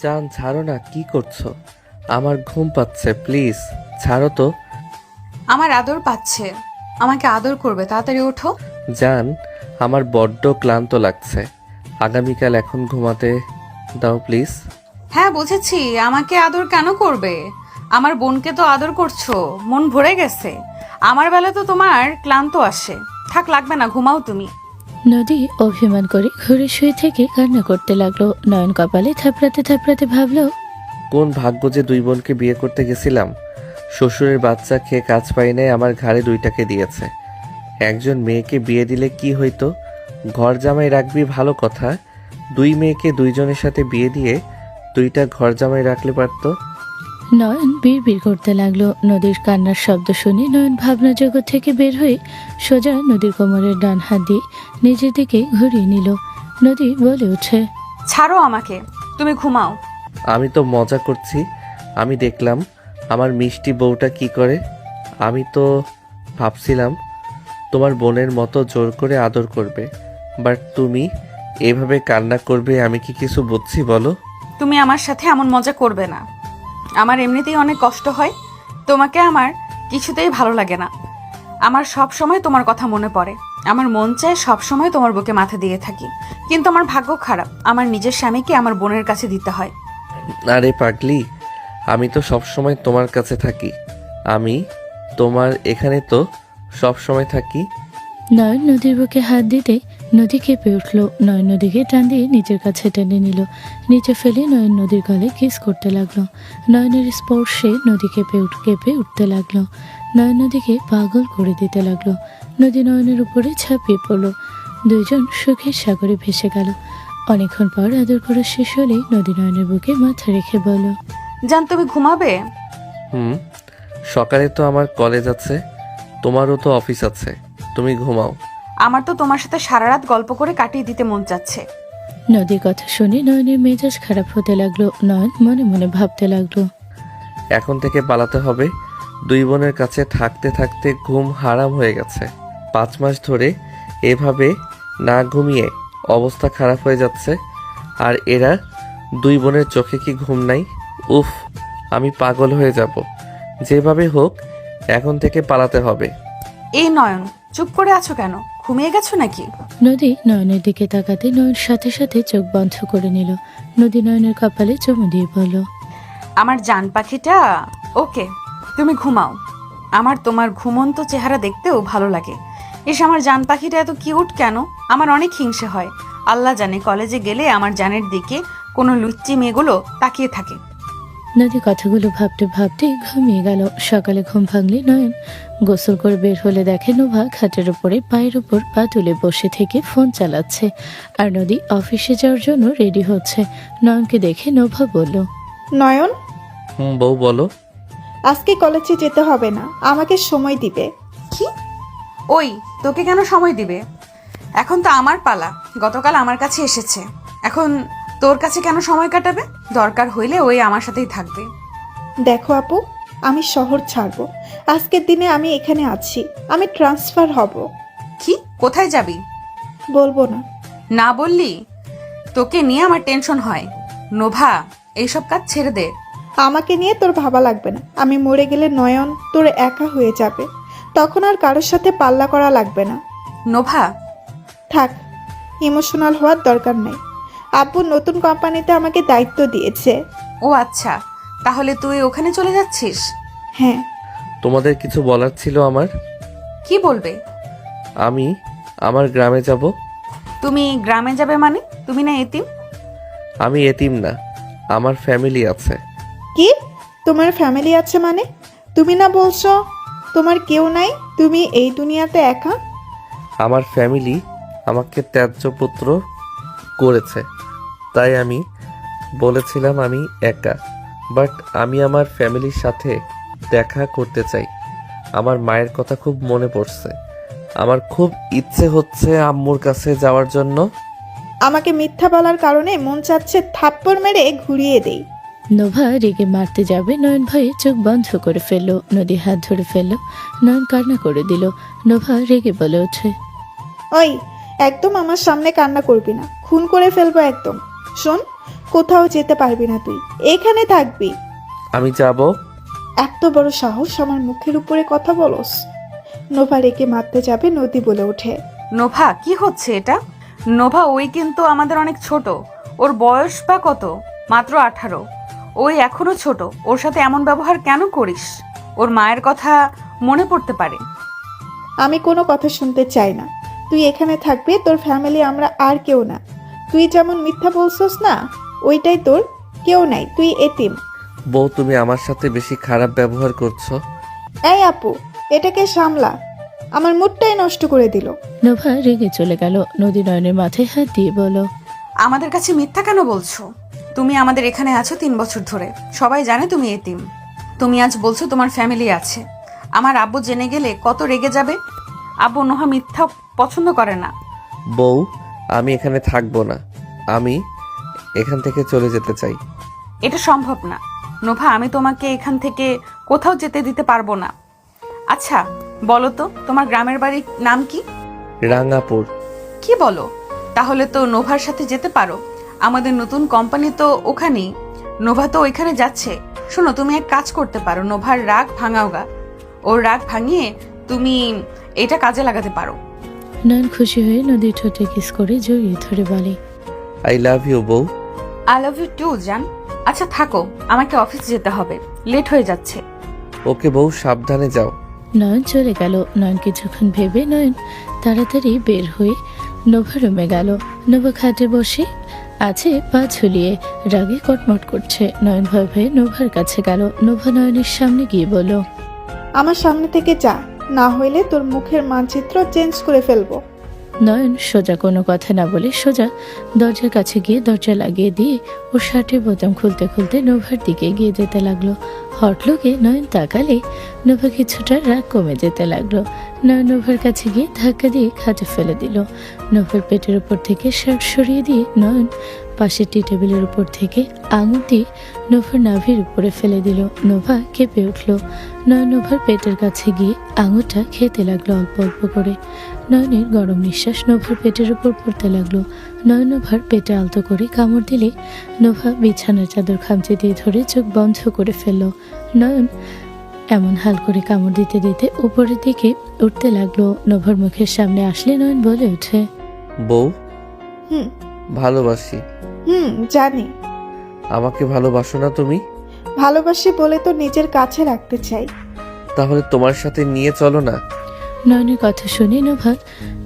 জান ছাড়ো না, কি করছো? আমার ঘুম পাচ্ছে, প্লিজ ছাড়ো তো। আমার আদর পাচ্ছে, আমাকে আদর করবে, তাড়াতাড়ি ওঠো। জান, আমার বড্ড ক্লান্ত লাগছে, আগামীকাল এখন ঘুমাতে দাও প্লিজ। হ্যাঁ বুঝেছি, আমাকে আদর কেন করবে? আমার বোনকে তো আদর করছো, মন ভরে গেছে। আমার বেলা তো তোমার ক্লান্ত আসে। থাক, লাগবে না, ঘুমাও তুমি। নদী অভিমান করে ঘুরে শুয়ে থেকে কান্না করতে লাগলো। নয়ন কপালে থাপড়াতে থাপড়াতে ভাবলো, কোন ভাগ্য যে দুই বোনকে বিয়ে করতে গেছিলাম। শ্বশুরের বাচ্চা খেয়ে কাজ পাই নাই, আমার ঘাড়ে দুইটাকে দিয়েছে। একজন মেয়েকে বিয়ে দিলে কি হইতো, ঘর জামাই রাখবি ভালো কথা, দুই মেয়েকে দুইজনের সাথে বিয়ে দিয়ে দুইটা ঘর জামাই রাখলে পারতো। নয়ন বিড়বিড় করতে লাগলো। নদীর কান্নার শব্দ শুনে নয়ন ভাবনা জগৎ থেকে বের হয়ে সোজা নদীর কোমরের ডান হাত দিয়ে নিজের দিকে ঘুরিয়ে নিল। নদী বলে ওঠে, ছাড়ো আমাকে, তুমি ঘুমাও। আমি তো মজা করছি, আমি দেখলাম আমার মিষ্টি বউটা কি করে। আমি তো ভাবছিলাম তোমার বোনের মতো জোর করে আদর করবে, বাট তুমি এভাবে কান্না করবে, আমি কি কিছু বুঝছি বলো? তুমি আমার সাথে এমন মজা করবে না। আমার এমনিতেই অনেক কষ্ট হয়, তোমাকে আমার কিছুতেই ভালো লাগে না। আমার সব সময় তোমার কথা মনে পড়ে, আমার মন চায় সব সময় তোমার বুকে মাথা দিয়ে থাকি, কিন্তু আমার ভাগ্য খারাপ, আমার নিজের স্বামীকে আমার বোনের কাছে দিতে হয়। আরে পাগলি, আমি তো সব সময় তোমার কাছে থাকি, আমি তোমার এখানে তো সব সময় থাকি। নয়ন নদীর বুকে হাত দিতে নদী কেঁপে উঠল। নয়ন নদীকে টান দিয়ে নিজের কাছে টেনে নিল। নিচে ফেলে নয়ন নদীর গলে কিস করতে লাগলো। নয়নের স্পর্শে নদী কেঁপে উঠতে লাগলো। নয়ন নদীকে পাগল করে দিতে লাগলো। নদী নয়নের উপরে ঝাঁপিয়ে পড়ল। দুইজন সুখের সাগরে ভেসে গেল। অনেকক্ষণ পর আদর করা শেষ হলেই নদী নয়নের বুকে মাথা রেখে বলল, জান, তুমি ঘুমাবে? সকালে তো আমার কলেজ আছে, তোমারও তো অফিস আছে, তুমি ঘুমাও। আমার তো তোমার সাথে সারা রাত গল্প করে কাটিয়ে দিতে মন চাচ্ছে। নদীর কথা শুনে নয়নের মেজাজ খারাপ হতে লাগলো। নয়ন মনে মনে ভাবতে লাগলো, এখন থেকে পালাতে হবে। দুই বোনের কাছে থাকতে থাকতে ঘুম হারাম হয়ে গেছে। 5 মাস ধরে এভাবে না ঘুমিয়ে অবস্থা খারাপ হয়ে যাচ্ছে, আর এরা দুই বোনের চোখে কি ঘুম নাই? উফ, আমি পাগল হয়ে যাব। যেভাবে হোক এখন থেকে পালাতে হবে। এই নয়ন, চুপ করে আছো কেন? ঘুমিয়ে গেছো নাকি? নদী নয়নের দিকে তাকাতে নয়ন সাথে সাথে চোখ বন্ধ করে নিল। নদী নয়নের কপালে চুমু দিয়ে বলল, আমার জান পাখিটা, ওকে তুমি ঘুমাও। আমার তোমার ঘুমন্ত চেহারা দেখতেও ভালো লাগে। আমার জান পাখিটা এত কিউট কেন? আমার অনেক হিংসে হয়। আল্লাহ জানে, কলেজে গেলে আমার জানের দিকে কোনো লুচ্চি মেয়েগুলো তাকিয়ে থাকে। নদী কথাগুলো ভাবতে ভাবতে ঘুমিয়ে গেল। সকালে ঘুম ভাঙলে নয়ন গোসল করে বের হলে দেখে নোভা খাটের উপরে পায়ের উপর পা তুলে বসে থেকে ফোন চালাচ্ছে, আর নদী অফিসে যাওয়ার জন্য রেডি হচ্ছে। নয়নকে দেখে নোভা বলল, নয়ন, বউ বলো। আজকে কলেজে যেতে হবে না, আমাকে সময় দিবে। কি? ওই, তোকে কেন সময় দিবে? এখন তো আমার পালা, গতকাল আমার কাছে এসেছে, এখন তোর কাছে কেন সময় কাটাবে? দরকার হইলে ওই আমার সাথেই থাকবে। দেখো আপু, আমি শহর ছাড়বো। আজকের দিনে আমি এখানে আছি, আমি ট্রান্সফার হব। কি? কোথায় যাবি? বলবো না। না বললি? তোকে নিয়ে আমার টেনশন হয়। নোভা, এইসব কাজ ছেড়ে দে। আমাকে নিয়ে তোর ভাবা লাগবে না। আমি মরে গেলে নয়ন তোর একা হয়ে যাবে, তখন আর কারোর সাথে পাল্লা করা লাগবে না। নোভা, থাক, ইমোশনাল হওয়ার দরকার নেই। আব্বু নতুন কোম্পানিতে আমাকে দায়িত্ব দিয়েছে। ও আচ্ছা, তাহলে তুই ওখানে চলে যাচ্ছিস? হ্যাঁ। তোমাদের কিছু বলার ছিল আমার। কি বলবে? আমি আমার গ্রামে যাব। তুমি গ্রামে যাবে মানে? তুমি না এতিম? আমি এতিম না, আমার ফ্যামিলি আছে। কি? তোমার ফ্যামিলি আছে মানে? তুমি না বলছো তোমার কেউ নাই, তুমি এই দুনিয়াতে একা? আমার ফ্যামিলি আমাকে ত্যায্য পুত্র করেছে, তাই আমি বলেছিলাম আমি একা, বাট আমি আমার ফ্যামিলির সাথে দেখা করতে চাই। আমার মায়ের কথা খুব মনে পড়ছে, আমার খুব ইচ্ছে হচ্ছে আম্মুর কাছে যাওয়ার জন্য। আমাকে মিথ্যা বলার কারণে মন চাচ্ছে থাপ্পড় মেরে ঘুরিয়ে দেই। নোভা রেগে মারতে যাবে, নয়ন ভয়ে চোখ বন্ধ করে ফেললো। নদী হাত ধরে ফেললো, নয়ন কান্না করে দিল। নোভা রেগে বলে ওঠে, ওই, একদম আমার সামনে কান্না করবি না, খুন করে ফেলবো একদম। শোন, কোথাও যেতে পারবি না তুই, এখানে থাকবি। আমি যাব। এত বড় সাহস আমার মুখের উপরে কথা বলস? নোভা রেখে মারতে যাবে নদী বলে ওঠে। নোভা কি হচ্ছে এটা? নোভা ওই কিন্তু আমাদের অনেক ছোট। ওর বয়স বা কত? মাত্র 18। ওই এখনো ছোট, ওর সাথে এমন ব্যবহার কেন করিস? ওর মায়ের কথা মনে পড়তে পারে। আমি কোনো কথা শুনতে চাই না। তুই এখানে থাকবি, তোর ফ্যামিলি আমরা আর কেউ না। তুই যেমন মিথ্যা বলছস না, ওইটাই তোর, কেউ নাই, তুই এতিম। বউ, তুমি আমার সাথে বেশি খারাপ ব্যবহার করছো। এই আপু, এটাকে সামলা, আমার মুডটাই নষ্ট করে দিল। নোভা রেগে চলে গেল। নদী নয়নের মাথায় হাত দিয়ে বলল, আমাদের কাছে মিথ্যা কেন বলছো? তুমি আমাদের এখানে আছো 3 বছর ধরে, সবাই জানে তুমি এতিম। তুমি আজ বলছো তোমার ফ্যামিলি আছে। আমার আব্বু জেনে গেলে কত রেগে যাবে। আব্বু নোহা মিথ্যা পছন্দ করে না। বউ, আমি এখানে থাকবো না। আমি এখান থেকে চলে যেতে চাই। এটা সম্ভব না নোভা, আমি তোমাকে এখান থেকে কোথাও যেতে দিতে পারবো না। আচ্ছা বলো তো, তোমার গ্রামের বাড়ির নাম কি? রাঙ্গাপুর। কি বলো? তাহলে তো নোভার সাথে যেতে পারো। আমাদের নতুন কোম্পানি তো ওখানেই। নোভা তো ওইখানে যাচ্ছে। শোনো, তুমি এক কাজ করতে পারো, নোভার রাগ ভাঙাওগা। ওর রাগ ভাঙিয়ে তুমি এটা কাজে লাগাতে পারো। নয়ন খুশি হয়ে নদীর ঠোঁটে কিস করে জড়িয়ে ধরে বলে, আই লাভ ইউ বউ। আই লাভ ইউ টু জান। আচ্ছা থাকো, আমাকে অফিস যেতে হবে, লেট হয়ে যাচ্ছে। ওকে বউ, সাবধানে যাও। নয়ন চলে গেল। নয়ন কিছুক্ষণ ভেবে নয়ন তাড়াতাড়ি বের হয়ে নোভা রুমে গেল। নোভা খাটে বসে আছে, পা ঝুলিয়ে রাগে কটমট করছে। নয়ন ভয় ভয়ে নোভার কাছে গেল। নোভা নয়নের সামনে গিয়ে বলল, আমার সামনে থেকে যা, না হইলে তোর মুখের মানচিত্র চেঞ্জ করে ফেলবো। নয়ন সোজা কোনো কথা না বলে সোজা দরজার কাছে গিয়ে দরজা লাগিয়ে দিয়ে ওর শার্টের বোতাম খুলতে খুলতে নোভার দিকে এগিয়ে যেতে লাগলো। হটলোকে নয়ন তাকালে নোভা কিছুটা রাগ কমে যেতে লাগলো। নয়ন নোভার কাছে গিয়ে ধাক্কা দিয়ে খাটে ফেলে দিল। নোভার পেটের উপর থেকে শার্ট সরিয়ে দিয়ে নয়ন পাশের টি টেবিলের উপর থেকে আঙুল দিয়ে নোভার নাভির উপরে ফেলে দিল। নোভা কেঁপে উঠল। নয়ন নোভার পেটের কাছে গিয়ে আঙুলটা খেতে লাগলো অল্প অল্প করে। নয়নের গরম নিঃশ্বাস নোভার পেটের উপর পড়তে লাগলো। নয়ন নোভার পেটে আলতো করে কামড় দিলে নোভা বিছানার চাদর খামচে দিয়ে ধরে চোখ বন্ধ করে ফেলল। নয়ন এমন হাল করে কামড় দিতে দিতে উপরের দিকে উঠতে লাগলো। নোভার মুখের সামনে আসলে নয়ন বলে ওঠে, বউ, হুম ভালোবাসি। জানি। আমাকে ভালোবাসো না তুমি? ভালোবাসি বলে তো নিজের কাছে রাখতে চাই। তাহলে তোমার সাথে নিয়ে চলো না। নয়নের কথা শুনে নোভা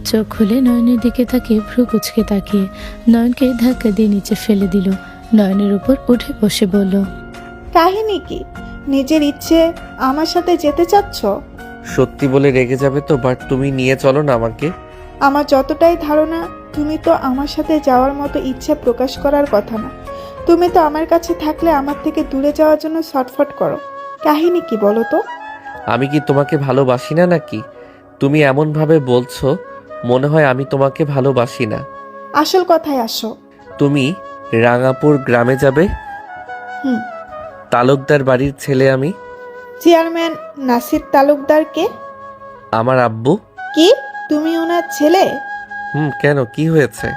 চোখ খুলে নয়নের দিকে তাকিয়ে ভ্রু কুচকে তাকিয়ে নয়নকে ধাক্কা দিয়ে নিচে ফেলে দিল। নয়নের উপর উঠে বসে বলল, কাহিনী কি? নিজের ইচ্ছে আমার সাথে যেতে চাচ্ছ? সত্যি বলে রেগে যাবে তো, বাট তুমি নিয়ে চলো না আমাকে। আমার যতটাই ধারণা, তুমি তো আমার সাথে যাওয়ার মতো ইচ্ছে প্রকাশ করার কথা না। তুমি তো আমার কাছে থাকলে আমার থেকে দূরে যাওয়ার জন্য ছটফট করো। কাহিনী কি বলো তো? আমি কি তোমাকে ভালোবাসি না নাকি? তুমি এমন ভাবে বলছো, মনে হয় আমি তোমাকে ভালোবাসি না। আসল কথায় আসো। তুমি রাঙ্গাপুর গ্রামে যাবে। হুম। তালুকদার বাড়ির ছেলে আমি। চেয়ারম্যান নাসির তালুকদারকে? আমার আব্বু। কি তুমি ওনার ছেলে? কেন, কি হয়েছে?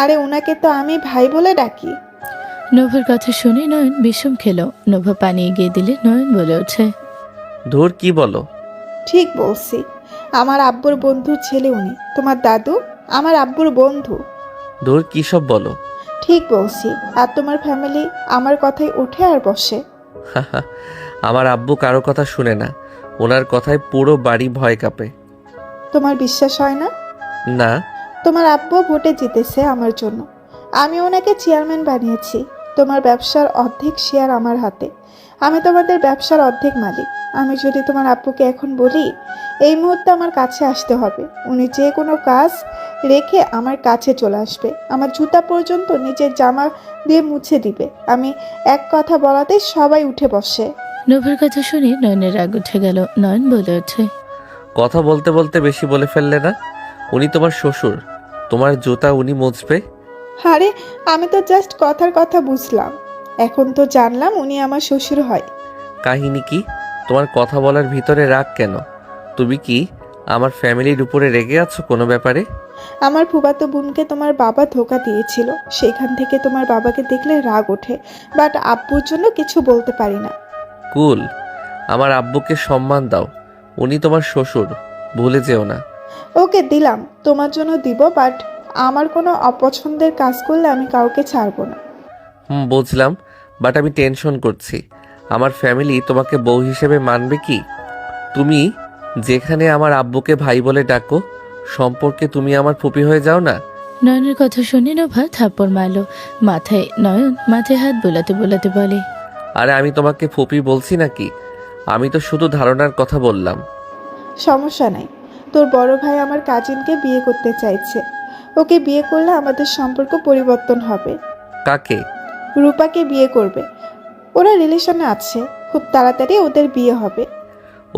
আরে ওনাকে তো আমি ভাই বলে ডাকি। নোভার কথা শুনে নয়ন বিষম খেলো। নোভা পানি এগিয়ে দিলে নয়ন বলে ওঠে, ধুর, কি বলো? ঠিক বলছি, আমার আব্বুর বন্ধুর ছেলে উনি। তোমার দাদু আমার আব্বুর বন্ধু। ধুর, কি সব বলো? ঠিক বলছি। আর তোমার ফ্যামিলি আমার কথাই ওঠে আর বসে। আমার আব্বু কারো কথা শুনে না, ওনার কথায় পুরো বাড়ি ভয় কাঁপে। তোমার বিশ্বাস হয় না? না। তোমার আব্বু ভোটে জিতেছে আমার জন্য। আমি ওনাকে চেয়ারম্যান বানিয়েছি। তোমার ব্যবসার অর্ধেক শেয়ার আমার হাতে। আমি তোমাদের ব্যবসার অর্ধেক মালিক। আমি যদি তোমার আব্বুকে এখন বলি এই মুহূর্তে আমার কাছে আসতে হবে, উনি যে কোনো কাজ রেখে আমার কাছে চলে আসবে। আমার জুতা পর্যন্ত নিজের জামা দিয়ে মুছে দিবে। আমি এক কথা বলাতেই সবাই উঠে বসে। নোভার কথা শুনে নয়নের রাগ উঠে গেল। নয়ন বলে ওঠে, কথা বলতে বলতে বেশি বলে ফেললে না? উনি তোমার শ্বশুর, তোমার জুতা উনি মুছবে। আরে আমি তো জাস্ট কথার কথা বুঝলাম, এখন তো জানলাম উনি আমার শ্বশুর হয়। কাহিনী কি? তোমার কথা বলার ভিতরে রাগ কেন? তুমি কি আমার ফ্যামিলির উপরে রেগে আছো কোনো ব্যাপারে? আমার ফুফাতো বোনকে তোমার বাবা ধোকা দিয়েছিল, সেখান থেকে তোমার বাবাকে দেখলে রাগ ওঠে, বাট আব্বুর জন্য কিছু বলতে পারি না। কুল, আমার আব্বুকে সম্মান দাও, উনি তোমার শ্বশুর, ভুলে যেও না। ওকে দিলাম, তোমার জন্য দিব, বাট আমার কোনো অপছন্দের কাজ করলে আমি কাউকে ছাড়বো না। বুঝলাম, বাট আমি টেনশন করছি। আমার ফ্যামিলি তোমাকে বউ হিসেবে মানবে কি? তুমি যেখানে আমার আব্বুকে ভাই বলে ডাকো, সম্পর্কে তুমি আমার ফুপি হয়ে যাও না? নয়নের কথা শুনে নোভা থাপ্পড় মারল মাথায়। নয়ন মাথায় হাত বোলাতে বোলাতে বলে, আরে আমি তোমাকে ফুপি বলছি নাকি? আমি তো শুধু ধারণার কথা বললাম। সমস্যা নাই, তোর বড় ভাই আমার কাজিনকে বিয়ে করতে চাইছে। ওকে বিয়ে করলে আমাদের সম্পর্ক পরিবর্তন হবে। কাকে? রূপাকে বিয়ে করবে, ওরা রিলেশনে আছে, খুব তাড়াতাড়ি ওদের বিয়ে হবে।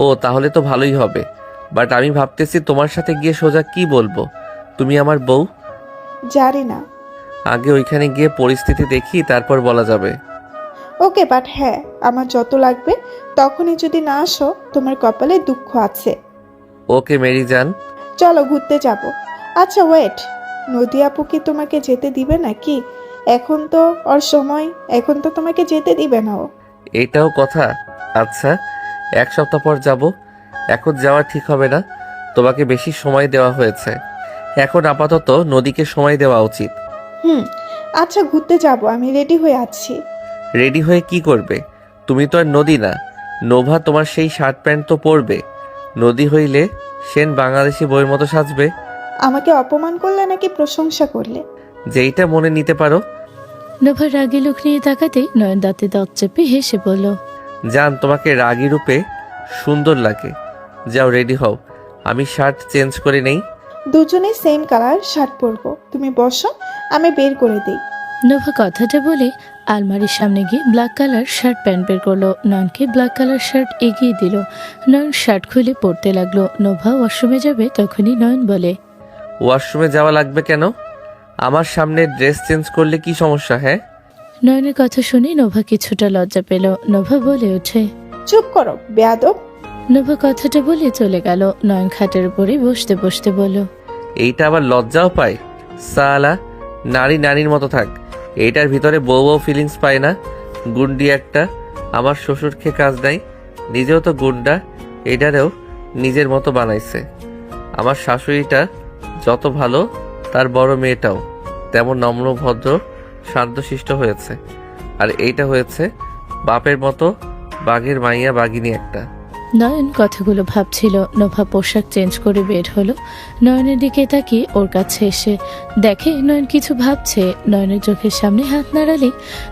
ও, তাহলে তো ভালোই হবে। বাট আমি ভাবতেছি তোমার সাথে গিয়ে সোজা কি বলবো, তুমি আমার বউ। জানি না। আগে ওইখানে গিয়ে পরিস্থিতি দেখি, তারপর বলা যাবে। ওকে, বাট হ্যাঁ, আমার যত লাগবে, তখনই যদি না আসো তোমার কপালে দুঃখ আছে। ওকে মেরি জান। চলো ঘুরতে যাব। আচ্ছা ওয়েট, নদী আপু কি তোমাকে যেতে দিবে নাকি? এখন তো ওর সময়, এখন তো তোমাকে যেতে দিবে না ও। এটাও কথা। আচ্ছা, 1 সপ্তাহ পর যাব। এখন যাওয়া ঠিক হবে না, তোমাকে বেশি সময় দেওয়া হয়েছে। এখন আপাতত নদীকে সময় দেওয়া উচিত। আচ্ছা ঘুরতে যাব, আমি রেডি হয়ে আছি। রেডি হয়ে কি করবে? তুমি তো আর নদী না। নোভা তোমার সেই শার্ট প্যান্ট তো পরবে। নদী হইলে সেন বাংলাদেশি বইয়ের মতো সাজবে। আমাকে অপমান করলে নাকি প্রশংসা করলে? যেইটা মনে নিতে পারো। নোভা রাগী লোক নিয়ে তাকাতে নয়ন দাঁতে দাঁত চেপে হেসে বলল, জান, তোমাকে রাগী রূপে সুন্দর লাগে। যাও রেডি হও, আমি শার্ট চেঞ্জ করে নেই। দুজনে সেম কালার শার্ট পরবো, তুমি বসো, আমি বের করে দিই। নোভা কথাটা বলে আলমারির সামনে গিয়ে ব্ল্যাক কালার শার্ট প্যান্ট বের করলো। নয়নকে ব্ল্যাক কালার শার্ট এগিয়ে দিল। নয়ন শার্ট খুলে পরতে লাগলো। নোভা ওয়াশরুমে যাবে, তখনই নয়ন বলে, ওয়াশরুমে যাওয়া লাগবে কেন? আমার সামনে ড্রেস চেঞ্জ করলে কি সমস্যা? হ্যাঁ, নয়নের কথা শুনে নোভা কিছুটা লজ্জা পেল। নোভা বলে ওঠে, চুপ করো বেয়াদব। নোভা কথাটা বলে চলে গেল। নয়ন খাটের উপরে বসতে বসতে বলল, এইটা আবার লজ্জাও পায়? সালা, নারী নারীর মতো থাক, এইটার ভিতরে বউ বউ ফিলিংস পায় না? গুন্ডি একটা। আমার শ্বশুরকে কাজ নাই, নিজেও তো গুন্ডা, এটারেও নিজের মতো বানাইছে। আমার শাশুড়িটা যত ভালো, তার বড় মেয়েটাও তেমন নম্র ভদ্র শান্তশিষ্ট হয়েছে। আর এইটা হয়েছে বাপের মতো বাঘের মাইয়া বাঘিনী একটা। নয়ন কথাগুলো ভাবছিল। নোভা পোশাক চেঞ্জ করে বের হলো। নয়নের দিকে তাকিয়ে ওর কাছে এসে দেখে নয়ন কিছু ভাবছে। নয়নের চোখের সামনে হাত নাড়ালে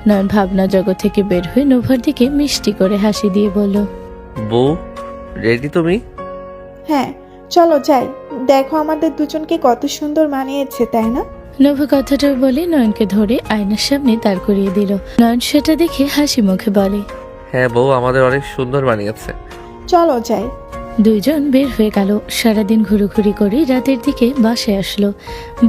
নয়ন ভাবনা জগৎ থেকে বের হয়ে নোভার দিকে মিষ্টি করে হাসি দিয়ে বলল, বউ রেডি তুমি? হ্যাঁ চলো যাই, দেখো আমাদের দুজনকে কত সুন্দর মানিয়েছে, তাই না? নোভা কথাটা বলে নয়নকে ধরে আয়নার সামনে দাঁড় করিয়ে দিল। নয়ন সেটা দেখে হাসি মুখে বলে, হ্যাঁ বউ, আমাদের অনেক সুন্দর বানিয়েছে। চলো যাই। দুইজন বের হয়ে গেল। সারাদিন ঘুরোঘুরি করে রাতের দিকে বাসায় আসলো।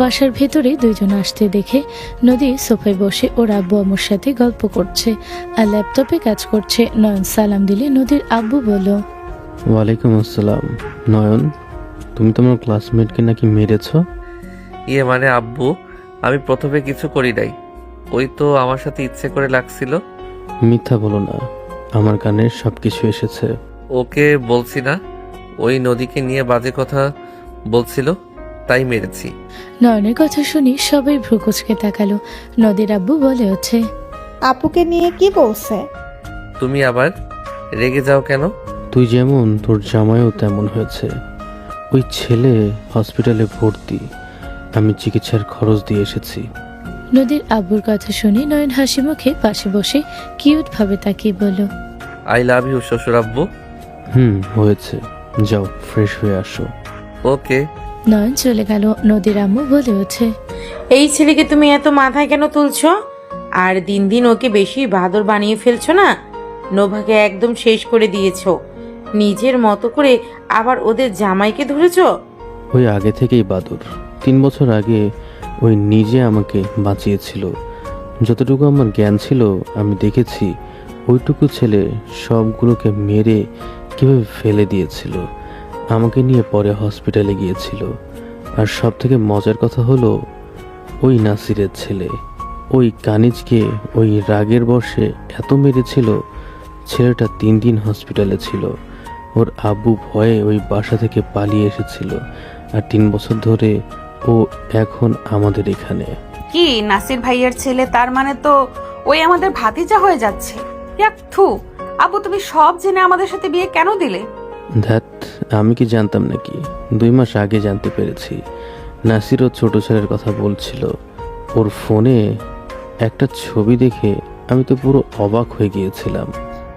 বাসার ভেতরে দুইজন আসতে দেখে নদী সোফায় বসে ওর আব্বু আম্মুর সাথে গল্প করছে আর ল্যাপটপে কাজ করছে। নয়ন সালাম দিলে নদীর আব্বু বলল, ওয়ালাইকুম আসসালাম। নয়ন, তুমি তোমার ক্লাসমেটকে নাকি মেরেছ? ইয়ে মানে আব্বু, আমি প্রথমে কিছু করি নাই, ওই তো আমার সাথে ইচ্ছে করে লাগছিল। মিথ্যা বলো না, আমার কানে সব কিছু এসেছে। ওকে বলছি না, ওই নদীকে নিয়ে বাজে কথা বলছিল, তাই মেরেছি। নয়নের কথা শুনি সবাই ভ্রুকুচকে তাকালো। নদীর আব্বু বলে ওঠে, আপুকে নিয়ে কি বলছে? তুমি আবার রেগে যাও কেন? তুই যেমন তোর জামাইও তেমন হয়েছে। ওই ছেলে হসপিটালে ভর্তি, আমি চিকিৎসার খরচ দিয়ে এসেছি। নদীর আব্বুর কথা শুনে নয়ন হাসি মুখে পাশে বসে কিউট ভাবে তাকিয়ে বলল, আই লাভ ইউ শ্বশুর আব্বু। হয়েছে, যাও ফ্রেশ হয়ে আসো। ওকে। নয়ন চলে গেল। নদীর আম্মু বলে ওঠে, এই ছেলেকে তুমি এত মাথায় কেন তুলছো? আর দিন দিন ওকে বেশি বাদর বানিয়ে ফেলছো না? নোভাকে একদম শেষ করে দিয়েছো, নিজের মতো করে আবার ওদের জামাইকে ধরেছো। ওই আগে থেকেই বাদুর। 3 বছর আগে ওই নিজে আমাকে বাঁচিয়েছিল। যতটুকু আমার জ্ঞান ছিল আমি দেখেছি ওইটুকু ছেলে সবগুলোকে মেরে কিভাবে ফেলে দিয়েছিল। আমাকে নিয়ে পরে হসপিটালে গিয়েছিল। আর সব থেকে মজার কথা হলো ওই নাসিরের ছেলে ওই কানিজকে ওই রাগের বশে এত মেরেছিল, ছেলেটা 3 দিন হসপিটালে ছিল। ওর আব্বু ভয়ে ওই বাসা থেকে পালিয়ে এসেছিল, আর 3 বছর ধরে ও এখন আমাদের এখানে। কি নাসির ভাইয়ের ছেলে? তার মানে তো ওই আমাদের ভাতিজা হয়ে যাচ্ছে। ইয়াক থু, আব্বু তুমি সব জেনে আমাদের সাথে বিয়ে কেন দিলে? ধ্যাত, আমি কি জানতাম নাকি? 2 মাস আগে জানতে পেরেছি। নাসিরও ছোট ছেলের কথা বলছিল। ওর ফোনে একটা ছবি দেখে আমি তো পুরো অবাক হয়ে গিয়েছিলাম।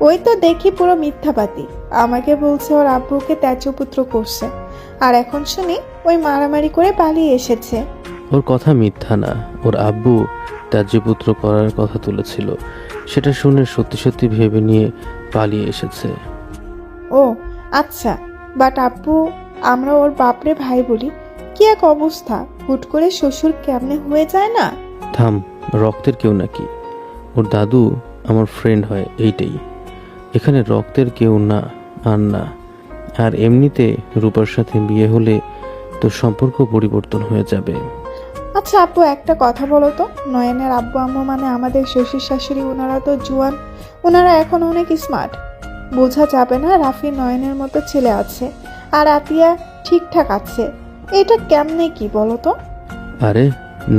ওই তো দেখি পুরো মিথ্যাবাদী। আমাকে বলছে ওর আব্বুকে ত্যায্যপুত্র করছে, আর এখন শুনি ওই মারামারি করে পালিয়ে এসেছে। ওর কথা মিথ্যা না, ওর আব্বু ত্যায্যপুত্র করার কথা তুলেছিল। সেটা শুনে সত্যি সত্যি ভেবে নিয়ে পালিয়ে এসেছে। ও আচ্ছা, বাট আব্বু আমরা ওর বাপরে ভাই বলি। কি এক অবস্থা, হুট করে শ্বশুর কেমনে হয়ে যায় না। থাম, রক্তের কেউ নাকি? ওর দাদু আমার ফ্রেন্ড হয়, এইটাই। এখানে রক্তের কেউ না আর না। আর এমনিতে রূপার সাথে বিয়ে হলে তো সম্পর্ক পরিবর্তন হয়ে যাবে। আচ্ছা আপু, একটা কথা বলো তো, নয়নের আব্বু আম্মু মানে আমাদের শ্বশুর শাশুড়ি, ওনারা তো জুয়ান, ওনারা এখন অনেক স্মার্ট। বোঝা যাবে না রাফি নয়নের মতো ছেলে আছে, আর আতিয়া ঠিকঠাক আছে। এটা কেমনে কি বলো তো? আরে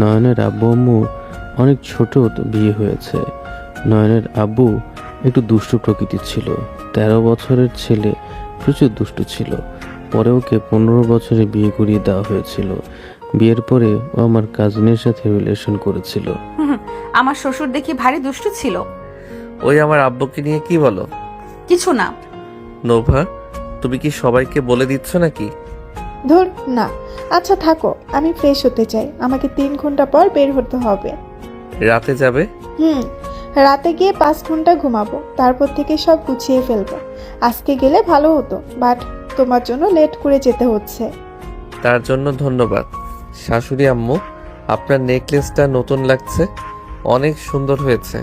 নয়নের আব্বু আম্মু অনেক ছোট তো বিয়ে হয়েছে। নয়নের আব্বু একটু দুষ্টু প্রকৃতির ছিল। 13 বছরের ছেলে, প্রচুর দুষ্টু ছিল। পরে ওকে 15 বছরে বিয়ে করিয়ে দেওয়া হয়েছিল। বিয়ের পরে ও আমার কাজিনের সাথে রিলেশন করেছিল। আমার শ্বশুর দেখি ভারী দুষ্টু ছিল। ওই আমার আব্বুকে নিয়ে কি বলো? কিছু না। নোভা, তুমি কি সবাইকে বলে দিচ্ছ নাকি? ধুর না। আচ্ছা থাকো, আমি ফ্রেশ হতে চাই। আমাকে 3 ঘন্টা পর বের হতে হবে। রাতে যাবে? রাতে গিয়ে 5 ঘন্টা ঘুমাবো, তারপর থেকে সব গুছিয়ে ফেলবো। আজকে গেলে ভালো হতো, বাট তোমার জন্য লেট করে যেতে হচ্ছে। তার জন্য ধন্যবাদ। শাশুড়ি আম্মু, আপনার নেকলেসটা নতুন লাগছে, অনেক সুন্দর হয়েছে।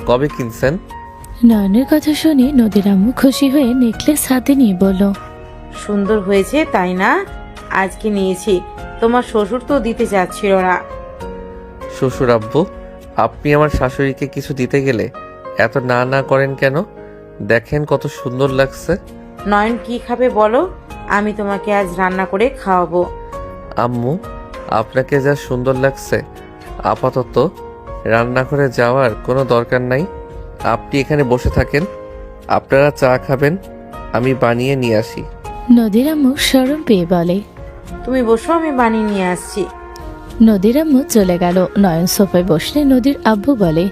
কবে কিনছেন? নয়নের কথা শুনে নদীর আম্মু খুশি হয়ে নেকলেস হাতে নিয়ে বলল, সুন্দর হয়েছে তাই না? আজকে নিয়েছি, তোমার শ্বশুর তো দিতে চাচ্ছিল না। শ্বশুর আব্বু, আপনি আমার শাশুড়িকে কিছু দিতে গেলে এত না না করেন কেন? দেখেন কত সুন্দর লাগছে। নয়ন কি খাবে বলো, আমি তোমাকে আজ রান্না করে খাওয়াবো। আম্মু, আপনাকে যা সুন্দর লাগছে, আপাতত রান্না করে যাওয়ার কোনো দরকার নাই। আপনি এখানে বসে থাকেন, আপনারা চা খাবেন, আমি বানিয়ে নিয়ে আসি। নদীর আম্মু শরম পেয়ে বলে। তুমি বসো, আমি বানিয়ে নিয়ে আসছি। নদীর আম্মু চলে গেল। নয়ন সোফায় বসলে নদীর আব্বু বলে,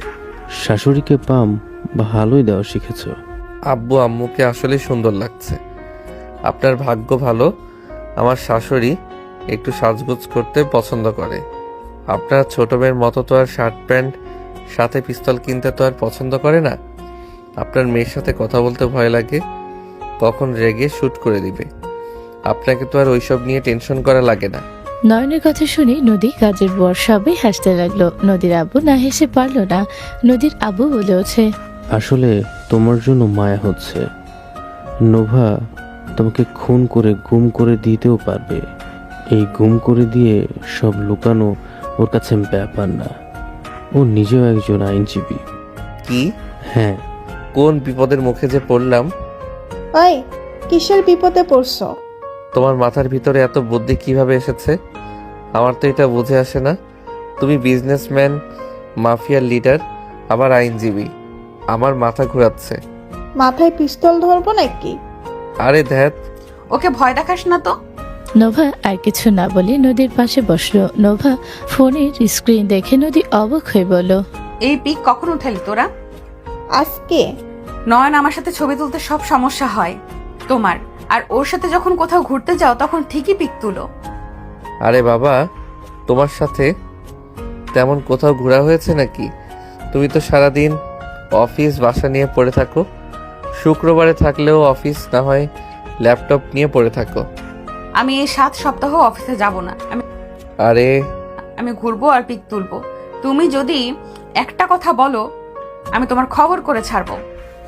শাশুড়িকে পাম ভালোই দেওয়া শিখেছ। আব্বু আম্মুকে আসলে সুন্দর লাগছে। আপনার ভাগ্য ভালো, আমার শাশুড়ি একটু সাজগোজ করতে পছন্দ করে। আপনার ছোট মেয়ের মতো তো আর শার্ট প্যান্ট সাথে পিস্তল কিনতে তো আর পছন্দ করে না। আপনার মেয়ের সাথে কথা বলতে ভয় লাগে, কখন রেগে শ্যুট করে দিবে। আপনাকে তো আর ওইসব নিয়ে টেনশন করা লাগে না। নয়নের কথা শুনে নদী কাজের বর সবাই হাসতে লাগলো। নদীর আব্বু না হেসে পারল না। নদীর আব্বু বলে ওঠে, আসলে তোমার জন্য মায়া হচ্ছে। নোভা তোমাকে খুন করে গুম করে দিতেও পারবে। এই গুম করে দিয়ে সব লুকানো ওর কাছে ব্যাপার না। ও নিজেও একজন আইনজীবী। কি? হ্যাঁ। কোন বিপদের মুখে যে পড়লাম। ওই কিসের বিপদে পড়ছো? তোমার মাথার ভিতরে এত বুদ্ধি কিভাবে এসেছে? আমার তো এটা বুঝে আসে না। তুমি বিজনেসম্যান, মাফিয়ার লিডার, আবার আইনজীবী। আমার মাথা ঘোরাচ্ছে। মাথায় পিস্তল ধরবো নাকি? আরে ধ্যাত, ওকে ভয় দেখাস না তো। নোভা আর কিছু না বলে নদীর পাশে বসলো। নোভা ফোনের স্ক্রিন দেখে নদী অবাক হয়ে বলল, এই পিক কখন উঠালি তোরা? আজকে নয়ন আমার সাথে ছবি তুলতে সব সমস্যা হয় তোমার, আর ওর সাথে যখন কোথাও ঘুরতে যাও তখন ঠিকই পিক তুলো। আরে বাবা, তোমার সাথে তেমন কোথাও ঘোরা হয়েছে নাকি? তুমি তো সারাদিন অফিস বাসা নিয়ে পড়ে থাকো। শুক্রবারে থাকলেও অফিস, না হয় ল্যাপটপ নিয়ে পড়ে থাকো। আমি এই 7 সপ্তাহ অফিসে যাব না। আরে আমি ঘুরবো আর পিক তুলবো। তুমি যদি একটা কথা বলো, আমি তোমার খবর করে ছাড়বো।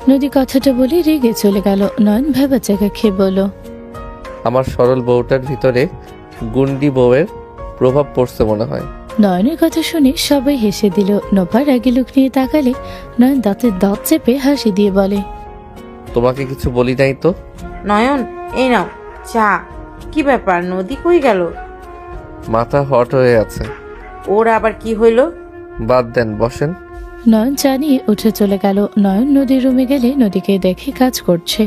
নদী কথাটা বলে রেগে চলে গেল। নয়ন ভেবা জায়গা খেয়ে বলল, আমার সরল বউটার ভিতরে গুন্ডি বউয়ের প্রভাব পড়ছে মনে হয়। নয়নের কথা শুনে সবাই হেসে দিল। নোভা রাগি লুক নিয়ে তাকালে নয়ন দাঁতের দাঁত চেপে হাসি দিয়ে বলে, তোমাকে কিছু বলি নাই তো? নয়ন, এই নাও চা। কি ব্যাপার, নদী কই গেল? মাথা হট হয়ে আছে। ওর আবার কি হইল? বাদ দেন, বসেন। নয়ন চা নিয়ে উঠে চলে গেল। নয়ন নদীর রুমে গেলে নদীকে দেখে কাজ করছে।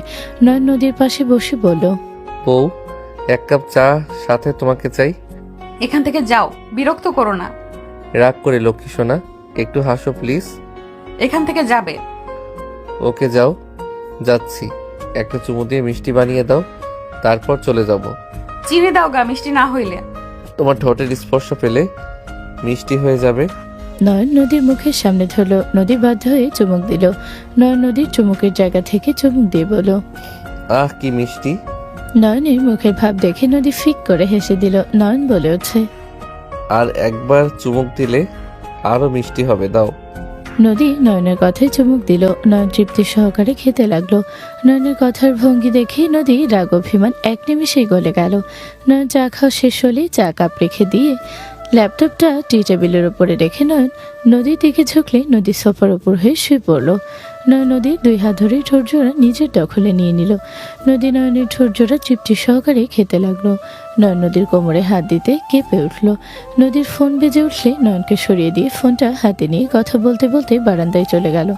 নয়ন নদীর পাশে বসে বলল, বউ, 1 কাপ চা সাথে তোমাকে চাই। এখান থেকে যাও, বিরক্ত করো না। রাগ করে লক্ষ্মী সোনা, একটু হাসো প্লিজ। এখান থেকে যাবে। ওকে যাও, যাচ্ছি। একটা চুমু দিয়ে মিষ্টি বানিয়ে দাও, তারপর চলে যাব। চিনি দাও গা, মিষ্টি না হইলে। তোমার ঠোঁটের স্পর্শ পেলে মিষ্টি হয়ে যাবে। নয়ন নদীর মুখের সামনে ধরল। নদী বাধ্য হয়ে চুমুক দিল। নয়ন নদীর চুমুকের জায়গা থেকে চুমুক দিয়ে বলল, আহ কি মিষ্টি। নয়নের মুখের ভাব দেখে নদী ফিক করে হেসে দিল। নয়ন বলে ওঠে, আর একবার চুমুক দিলে আরো মিষ্টি হবে, দাও। নদী নয়নের কথায় চুমুক দিল। নয়ন তৃপ্তি সহকারে খেতে লাগলো। নয়নের কথার ভঙ্গি দেখে নদী রাগ অভিমান এক নিমিষেই গলে গেল। নয়ন চা খাওয়া শেষ হলে চা কাপ রেখে দিয়ে ল্যাপটপটা টি টেবিলের উপরে রেখে নয়ন নদীর দিকে ঝুঁকলে নদী সোফার উপর হয়ে শুয়ে পড়ল। নয়ন নদীর 2 হাত ধরে ঠোঁট জোড়া নিজের দখলে নিয়ে নিল। নদী নয়নের ঠোঁট জোড়া তৃপ্তি সহকারে খেতে লাগলো। নয়ন নদীর কোমরে হাত দিতে কেঁপে উঠল। নদীর ফোন বেজে উঠলে নয়নকে সরিয়ে দিয়ে ফোনটা হাতে নিয়ে কথা বলতে বলতে বারান্দায় চলে গেল।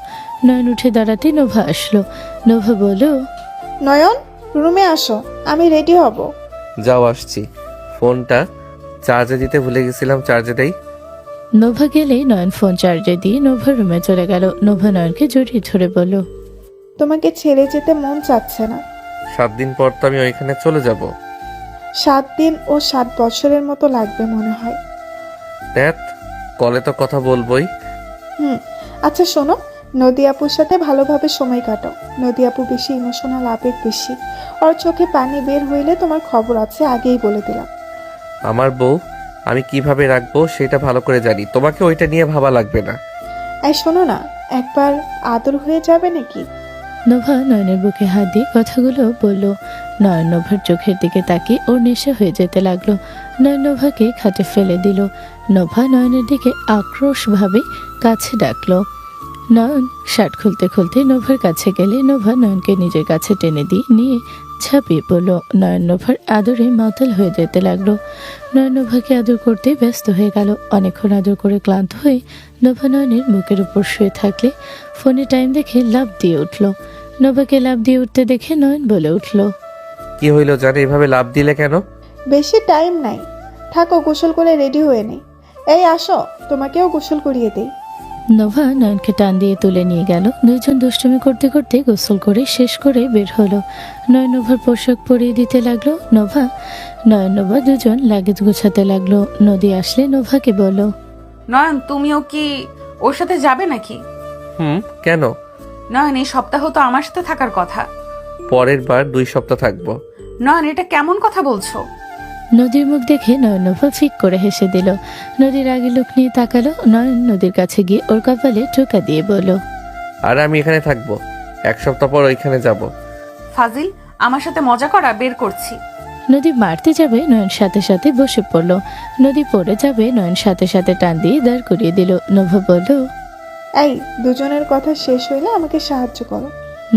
নয়ন উঠে দাঁড়াতে নোভা আসলো। নোভা বলল, নয়ন, রুমে আসো, আমি রেডি হব। যাও, আসছি। ফোনটা চার্জে দিতে ভুলে গেছিলাম, চার্জে দেই। নোভা গেলে নয়ন ফোন চার্জে দিয়ে নোভার রুমে চলে গেল। নোভা নয়নকে জড়িয়ে ধরে বলল, তোমাকে ছেড়ে যেতে মন চাচ্ছে না। 7 দিন পর তো আমি ওইখানে চলে যাব। 7 দিন ও 7 বছরের মতো লাগবে মনে হয়। ধ্যাত, কলে তো কথা বলবোই। আচ্ছা শোনো, নদী আপুর সাথে ভালোভাবে সময় কাটাও। নদী আপু বেশি ইমোশনাল, আবেগ বেশি। ওর চোখে পানি বের হইলে তোমার খবর আছে, আগেই বলে দিলাম। আমার বউ, আমি কিভাবে রাখবো সেটা ভালো করে জানি। তোমাকে ওইটা নিয়ে ভাবা লাগবে না। এই শোনো না, একবার আদর হয়ে যাবে নাকি? নোভা নয়নের বুকে হাত দিয়ে কথাগুলো বলল। নয়ন নোভার চোখের দিকে তাকিয়ে ওর নেশা হয়ে যেতে লাগলো। নয়ন নোভাকে খাটে ফেলে দিল। নোভা নয়নের দিকে আক্রোশভাবে কাছে ডাকলো। নয়ন শার্ট খুলতে খুলতে নোভার কাছে গেলে নোভা নয়নকে নিজের কাছে টেনে দিয়ে নিয়ে ঝাঁপিয়ে পড়ল। নয়ন নোভার আদরে মাতাল হয়ে যেতে লাগলো। নয়ন নোভাকে আদর করতে ব্যস্ত হয়ে গেল। অনেকক্ষণ আদর করে ক্লান্ত হয়ে নোভা নয়নের বুকের উপর শুয়ে থাকলে ফোনে টাইম দেখে লাফ দিয়ে উঠল। নোভাকে লাফ দিয়ে উঠতে দেখে নয়ন বলে উঠল, কি হইল জানে, এভাবে লাভ দিলে কেন? বেশি টাইম নাই, থাকো, গোসল করে রেডি হয়ে নেই। এই আসো, তোমাকেও গোসল করিয়ে দেই। নোভা নয়নকে টান দিয়ে তুলে নিয়ে গেল। দুইজন দুষ্টুমি করতে করতে গোসল করে শেষ করে বের হলো। নয়ন নোভার পোশাক পরিয়ে দিতে লাগলো। নয়ন নোভা দুজন লাগেজ গোছাতে লাগলো। নদী আসলে নোভাকে বলল, নয়ন, তুমিও কি ওর সাথে যাবে নাকি? কেন? নয়ন, এই সপ্তাহ তো আমার সাথে থাকার কথা। পরের বার 2 সপ্তাহ থাকবো। নয়ন, এটা কেমন কথা বলছো? নদীর মুখ দেখে নয়ন নোভা ফিক করে হেসে দিল। নদীর আগে লোক নিয়ে তাকালো। নয়ন নদীর কাছে গিয়ে ওর কপালে টোকা দিয়ে বলল, আর আমি এখানে থাকবো, 1 সপ্তাহ পর ওইখানে যাব। ফাজিল, আমার সাথে মজা করা, বের করছি। নদী মারতে যাবে, নয়ন সাথে সাথে বসে পড়ল। নদী পড়ে যাবে, নয়ন সাথে সাথে টান দিয়ে দাঁড় করিয়ে দিল। নোভা বলল, এই দুজনের কথা শেষ হইলে আমাকে সাহায্য করো।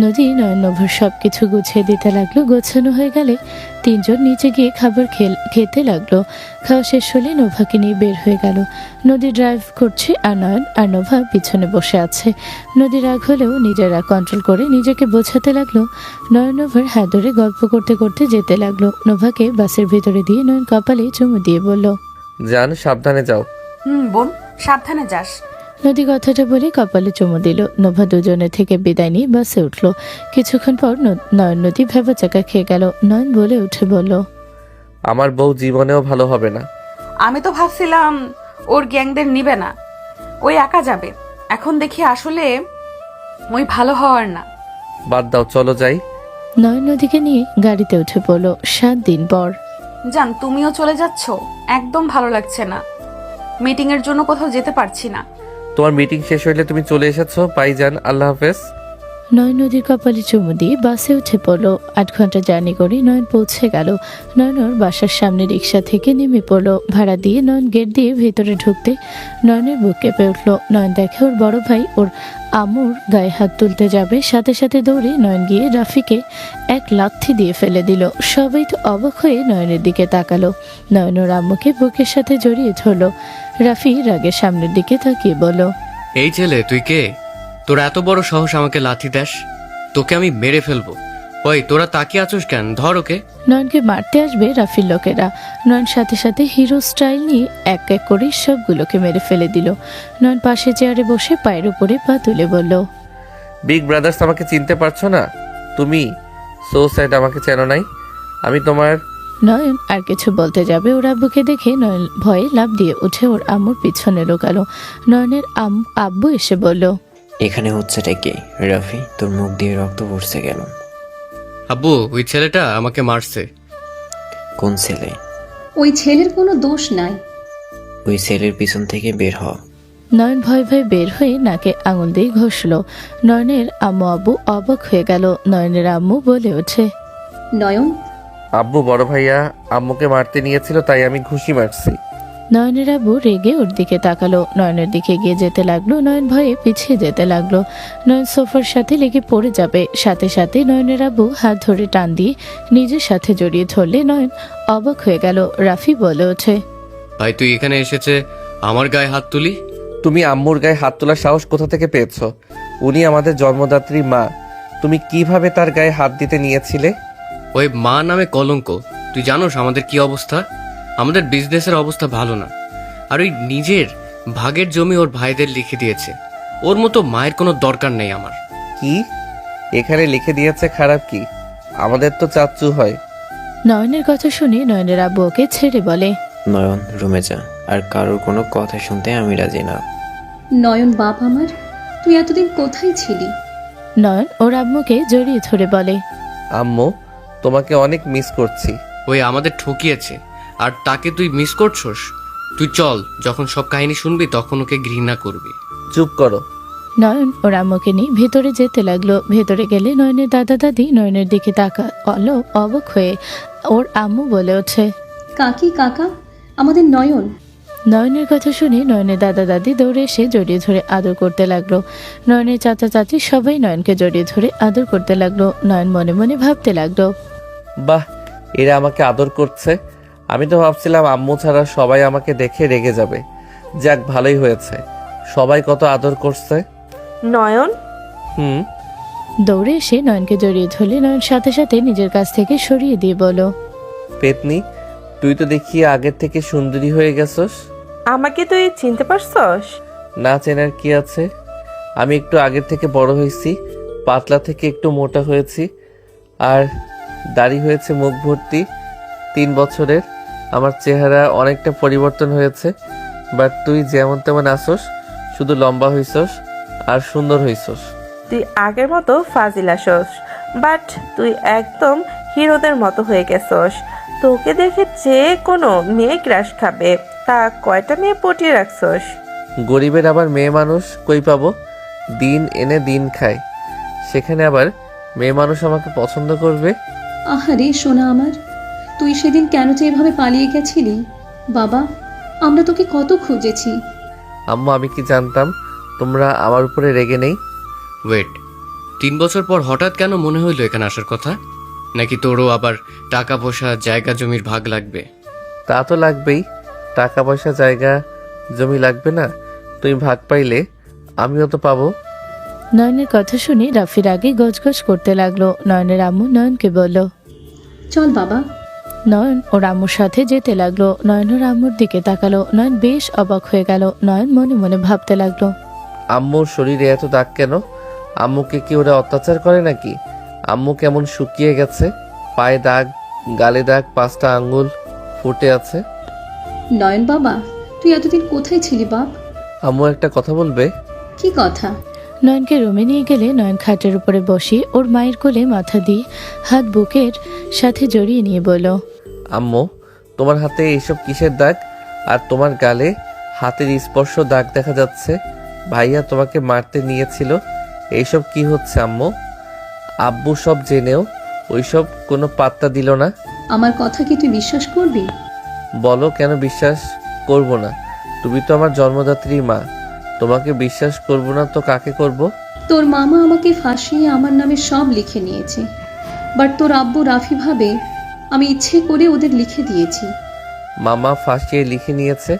নদী নয়ন নোভার সবকিছু গুছিয়ে দিতে লাগলো। গোছানো হয়ে গেলে 3 জন নিচে গিয়ে খাবার খেতে লাগলো। খাওয়া শেষ হলে নোভাকে নিয়ে বের হয়ে গেল। নদী ড্রাইভ করছে আর নয়ন আর নোভা পিছনে বসে আছে। নদী রাগ হলেও নিজের রাগ কন্ট্রোল করে নিজেকে বোঝাতে লাগলো। নয়ন নোভার হাত ধরে গল্প করতে করতে যেতে লাগলো। নোভাকে বাসের ভিতরে দিয়ে নয়ন কপালে চুমু দিয়ে বলল, জান, সাবধানে যাও। বোন, সাবধানে যাস। নদী কথাটা বলে কপালে চুমু দিল। নোভা দুজনের থেকে বিদায় নিয়ে বাসে উঠলো। কিছুক্ষণ পর নয়ন নদী ভেবাচাকা খেয়ে গেল। নয়ন বলে উঠে বলল, আমার বউ জীবনেও ভালো হবে না। আমি তো ভাবছিলাম ওর গ্যাংদের নিবে না, ওই একা যাবে। এখন দেখি আসলে ওই ভালো হওয়ার না। বাদ দাও, চলো যাই। নয়ন নদীকে নিয়ে গাড়িতে উঠে পড়লো। 7 দিন পর। জান, তুমিও চলে যাচ্ছ? একদম ভালো লাগছে না। মিটিং এর জন্য কোথাও যেতে পারছি না। তোমার মিটিং শেষ হইলে তুমি চলে এসেছো। বাই জান, আল্লাহ হাফেজ। নয়ন নদীর কপালে চুমু দিয়ে বাসে উঠে পড়লো। 8 ঘন্টা জার্নি করে নয়ন পৌঁছে গেল। নয়নর বাসার সামনে রিক্সা থেকে নেমে পড়লো। ভাড়া দিয়ে নয়ন গেট দিয়ে ভেতরে ঢুকতে নয়নের বুক কেঁপে উঠলো। নয়ন দেখে ওর বড় ভাই ওর আম্মুর গায়ে হাত তুলতে যাবে, সাথে সাথে দৌড়ে নয়ন গিয়ে রাফিকে এক লাথি দিয়ে ফেলে দিল। সবাই তো অবাক হয়ে নয়নের দিকে তাকালো। নয়ন ওর আম্মুকে বুকের সাথে জড়িয়ে ধরলো। রাফি রাগে সামনের দিকে তাকিয়ে বলল, এই ছেলে তুই কে? তোরা এত বড় সাহস আমাকে লাথি দেস? তোকে আমি মেরে ফেলবো। ওই তোরা তাকিয়ে আছোস কেন? ধর ওকে। নয়নকে মারতে আসবে রাফির লোকেরা। নয়ন সাথে সাথে হিরো স্টাইল নিয়ে এক এক করে সবগুলোকে মেরে ফেলে দিল। নয়ন পাশে চেয়ারে বসে পায়ের উপরে পা তুলে বলল, বিগ ব্রাদার্স আমাকে চিনতে পারছো না তুমি? সো স্যাড, আমাকে চেনো নাই। আমি তোমার নয়ন আর কিছু বলতে যাবে, ওর আব্বুকে দেখে নয়ন ভয়ে লাফ দিয়ে উঠে ওর আম্মুর পিছনে লুকালো। নয়নের আব্বু এসে বলল, এখানে হচ্ছেটা কি? রাফি, তোর মুখ দিয়ে রক্ত পড়ছে কেন? আব্বু, ওই ছেলেটা আমাকে মারছে। কোন ছেলে? ওই ছেলের কোনো দোষ নাই। ওই ছেলের পিছন থেকে বের হ। নয়ন ভয় ভয়ে বের হয়ে নাকে আঙুল দিয়ে ঘষলো। নয়নের আম্মু আব্বু অবাক হয়ে গেল। নয়নের আম্মু বলে ওঠে, নয়ন, আব্বু বড় ভাইয়া আম্মুকে মারতে নিয়েছিল, তাই আমি ঘুষি মারছি। নয়নের আব্বু রেগে ওর দিকে তাকালো। নয়নের দিকে গিয়ে যেতে লাগলো। নয়ন ভয়ে পিছিয়ে যেতে লাগলো। নয়ন সোফার সাথে লেগে পড়ে যাবে। সাথে সাথে নয়নের আব্বু হাত ধরে টান দিয়ে নিজের সাথে জড়িয়ে ধরলে নয়ন অবাক হয়ে গেল। রাফি বলে ওঠে, ভাই তুই এখানে এসেছে আমার গায়ে হাত তুলি? তুমি আম্মুর গায়ে হাত তোলার সাহস কোথা থেকে পেয়েছো? উনি আমাদের জন্মদাত্রী মা। তুমি কিভাবে তার গায়ে হাত দিতে নিয়েছিলে? ওই মা নামে কলঙ্ক। তুই জানোস আমাদের কি অবস্থা? আমাদের বিজনেসের অবস্থা ভালো না। আর ওই নিজের ভাগের জমি ওর ভাইদের লিখে দিয়েছে। ওর মতো মায়ের কোনো দরকার নেই আমার। কি এখানে লিখে দিয়েছে? খারাপ কি? আমাদের তো চাচ্চু হয়। নয়নের কথা শুনে নয়নের আব্বু ওকে ছেড়ে বলে, নয়ন, রুমে যা। আর কারোর কোনো কথা শুনতে আমি রাজি না। নয়ন বাপ আমার, তুই এতদিন কোথায় ছিলি? নয়ন ওর আম্মুকে জড়িয়ে ধরে বলে, আম্মু, তোমাকে অনেক মিস করছি। ওই আমাদের ঠকিয়েছে আর তাকে তুই মিস করছস? তুই চল, যখন সব কাহিনী শুনবি তখন ওকে ঘৃণা করবি। চুপ করো। নয়ন ওর আম্মুকে নিয়ে ভেতরে যেতে লাগলো। ভেতরে গেলে নয়নের দাদা দাদি নয়নের দিকে তাকালো অবাক হয়ে। ওর আম্মু বলে ওঠে, কাকি কাকা, আমাদের নয়ন। নয়নের কথা শুনে নয়নের দাদা দাদি দৌড়ে এসে জড়িয়ে ধরে আদর করতে লাগলো। নয়নের চাচা চাচি সবাই নয়নকে জড়িয়ে ধরে আদর করতে লাগলো। নয়ন মনে মনে ভাবতে লাগলো, বাহ, এরা আমাকে আদর করছে। আমি তো ভাবছিলাম আম্মু ছাড়া সবাই আমাকে দেখে রেগে যাবে। যাক, ভালোই হয়েছে, সবাই কত আদর করছে। নয়ন, হুম। দৌড়ে এসে নয়নকে জড়িয়ে ধরলে নয়ন সাথে সাথে নিজের কাছ থেকে সরিয়ে দিয়ে বলো, পেতনি, তুই তো দেখি আগের থেকে সুন্দরী হয়ে গেছস। আমাকে তুই চিনতে পারছস? না চেনার কি আছে? আমি একটু আগের থেকে বড় হয়েছি, পাতলা থেকে একটু মোটা হয়েছি, আর দাড়ি হয়েছে মুখ ভর্তি। 3 বছরের আমার চেহারা অনেকটা পরিবর্তন হয়েছে। বাট তুই যেমন তেমন আসস, শুধু লম্বা হইছস আর সুন্দর হইছস। তুই আগের মতো ফাজিল আসস, বাট তুই একদম হিরোদের মতো হয়ে গেছস। তোকে দেখে যে কোনো মেয়ে ক্রাশ খাবে। তা কয়টা মেয়ে পটিয়ে রাখছস? গরিবের আবার মেয়ে মানুষ কই পাবো? দিন এনে দিন খায়, সেখানে আবার মেয়ে মানুষ আমাকে পছন্দ করবে? আহারে সোনা আমার, তুই সেদিন কেন যে এভাবে পালিয়ে গেছিলি? বাবা, আমরা তোকে কত খুঁজেছি। আম্মু, আমি কি জানতাম তোমরা আমার উপরে রেগে নেই? ওয়েট, 3 বছর পর হঠাৎ কেন মনে হইলো এখানে আসার কথা? নাকি তোরও আবার টাকা পয়সা জায়গা জমির ভাগ লাগবে? তা তো লাগবেই। টাকা পয়সা জায়গা জমি লাগবে না? তুমি ভাগ পাইলে আমিও তো পাবো। নয়নের কথা শুনে রাফির আগে গজগজ করতে লাগলো। নয়নের আম্মু নয়নকে বলল, চল বাবা। নয়ন ওর আম্মুর সাথে যেতে লাগলো। নয়ন ওর আম্মুর দিকে তাকালো। নয়ন বেশ অবাক হয়ে গেল। নয়ন মনে মনে ভাবতে লাগলো, আম্মুর শরীরে এত দাগ কেন? আম্মুকে কি ওরা অত্যাচার করে নাকি? আম্মু কেমন শুকিয়ে গেছে, পায়ে দাগ, গালে দাগ, 5টা আঙ্গুল ফুটে আছে। নয়ন বাবা, তুই এতদিন কোথায় ছিলি বাপ? আম্মু, একটা কথা বলবে? কি কথা? নয়নকে রুমে নিয়ে গেলে নয়ন খাটের উপরে বসিয়ে ওর মায়ের কোলে মাথা দিয়ে হাত বুকের সাথে জড়িয়ে নিয়ে বলল, আম্মু, তোমার হাতে এইসব কিসের দাগ? আর তোমার গালে হাতের স্পর্শ দাগ দেখা যাচ্ছে। ভাইয়া তোমাকে মারতে নিয়েছিল, এইসব কি হচ্ছে আম্মু? আব্বু সব জেনেও ওইসব কোনো পাত্তা দিল না। আমার কথা কি তুই বিশ্বাস করবি? বলো, কেন বিশ্বাস করব না? তুমি তো আমার জন্মদাত্রী মা, তোমাকে বিশ্বাস করব না তো কাকে করব? তোর মামা আমাকে ফাঁসিয়ে আমার নামে সব লিখে নিয়েছে, বাট তোর আব্বু রাফি ভাবে আমি ইচ্ছে করে ওদের লিখে দিয়েছি। মামা ফাঁসিয়ে লিখে নিয়েছে?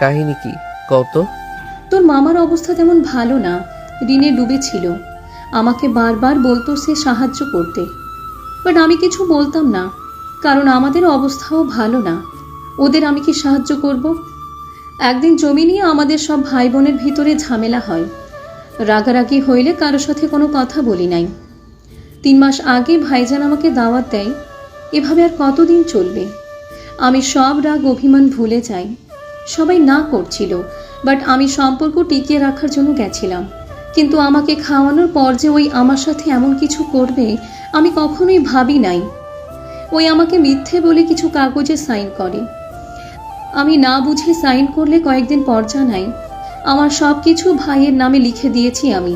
কাহিনী কি কত? তোর মামার অবস্থা তেমন ভালো না, ঋণে ডুবেছিল। আমাকে বারবার বলতো সে সাহায্য করতে, বাট আমি কিছু বলতাম না, কারণ আমাদের অবস্থাও ভালো না। ওদের আমি কি সাহায্য করব? একদিন জমি নিয়ে আমাদের সব ভাই বোনের ভিতরে ঝামেলা হয়। রাগারাগি হইলে কারোর সাথে কোনো কথা বলি নাই। 3 মাস আগে ভাইজান আমাকে দাওয়াত দেয়। এভাবে আর কতদিন চলবে? আমি সব রাগ অভিমান ভুলে যাই। সবাই না করছিল, বাট আমি সম্পর্ক টিকিয়ে রাখার জন্য গেছিলাম। কিন্তু আমাকে খাওয়ানোর পর যে ওই আমার সাথে এমন কিছু করবে আমি কখনোই ভাবি নাই। ওই আমাকে মিথ্যে বলে কিছু কাগজে সাইন করে। আমি না বুঝে সাইন করলে কয়েকদিন পর জানাই আমার সব কিছু ভাইয়ের নামে লিখে দিয়েছি আমি,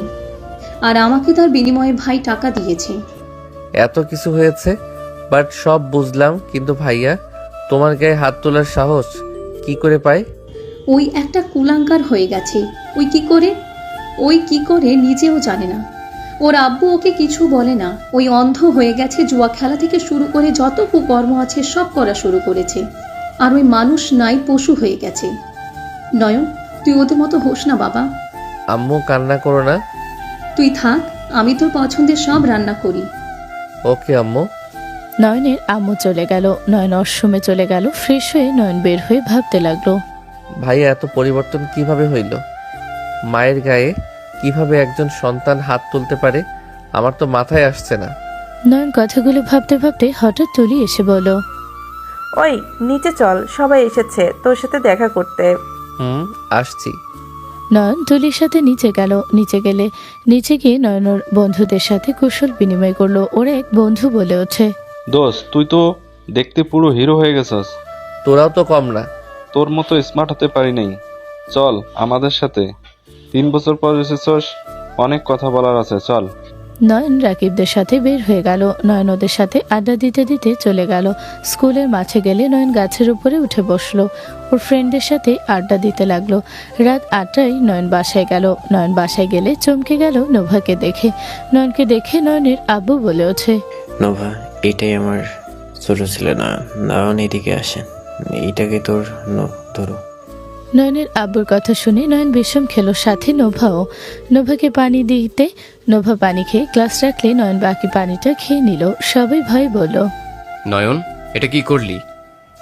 আর আমাকে তার বিনিময়ে ভাই টাকা দিয়েছে। এত কিছু হয়েছে, বাট সব বুঝলাম, কিন্তু ভাইয়া তোমার গায়ে হাত তোলার সাহস কি করে পায়? ওই একটা কুলাঙ্কার হয়ে গেছে। ওই কি করে নিজেও জানে না। ওর আব্বু ওকে কিছু বলে না। ওই অন্ধ হয়ে গেছে, জুয়া খেলা থেকে শুরু করে যত কুকর্ম আছে সব করা শুরু করেছে। আর ওই মানুষ নাই, পশু হয়ে গেছে। নয়ন, তুই ওদের মতো হোস না বাবা। আম্মু কান্না করো না। তুই থাক, আমি তোর পছন্দের সব রান্না করি। ওকে আম্মু। নয়নের আম্মু চলে গেল। নয়ন ওয়াশরুমে চলে গেল। ফ্রেশ হয়ে নয়ন বের হয়ে ভাবতে লাগলো, ভাইয়া এত পরিবর্তন কিভাবে হইল? মায়ের গায়ে কিভাবে একজন সন্তান হাত তুলতে পারে? আমার তো মাথায় আসছে না। নয়ন কথাগুলো ভাবতে ভাবতে হঠাৎ তুলি এসে বলল, ওই নিচে চল, সবাই এসেছে তোর সাথে দেখা করতে। আসছি। নয়ন তুলির সাথে নিচে গেল। নিচে গিয়ে নয়নের বন্ধুদের সাথে কুশল বিনিময় করলো। ওর এক বন্ধু বলে ওঠে, দোস্ত, তুই তো দেখতে পুরো হিরো হয়ে গেছস। তোরাও তো কম না। তোর মতো স্মার্ট হতে পারি নাই। চল আমাদের সাথে, 3 বছর পর এসেছস, অনেক কথা বলার আছে, চল। নয়ন রাকিবদের সাথে বের হয়ে গেল। নয়ন ওদের সাথে আড্ডা দিতে দিতে চলে গেল। স্কুলের মাঠে গেলে নয়ন গাছের উপরে উঠে বসলো। ওর ফ্রেন্ডদের সাথে আড্ডা দিতে লাগলো। রাত 8টায় নয়ন বাসায় গেল। নয়ন বাসায় গেলে চমকে গেল নোভাকে দেখে। নয়নকে দেখে নয়নের আব্বু বলে ওঠে, নোভা, এটাই আমার ছোট ছেলে না, নয়ন এদিকে আসেন, এইটাকে তোর ধরো। নয়নের আব্বুর কথা শুনে নয়ন বিষম খেলো, সাথে নোভাও। নোভাকে পানি দিতে নোভা পানি খেয়ে গ্লাস রাখলে নয়ন বাকি পানিটা খেয়ে নিল। সবাই ভয় বলল, নয়ন, এটা কি করলি?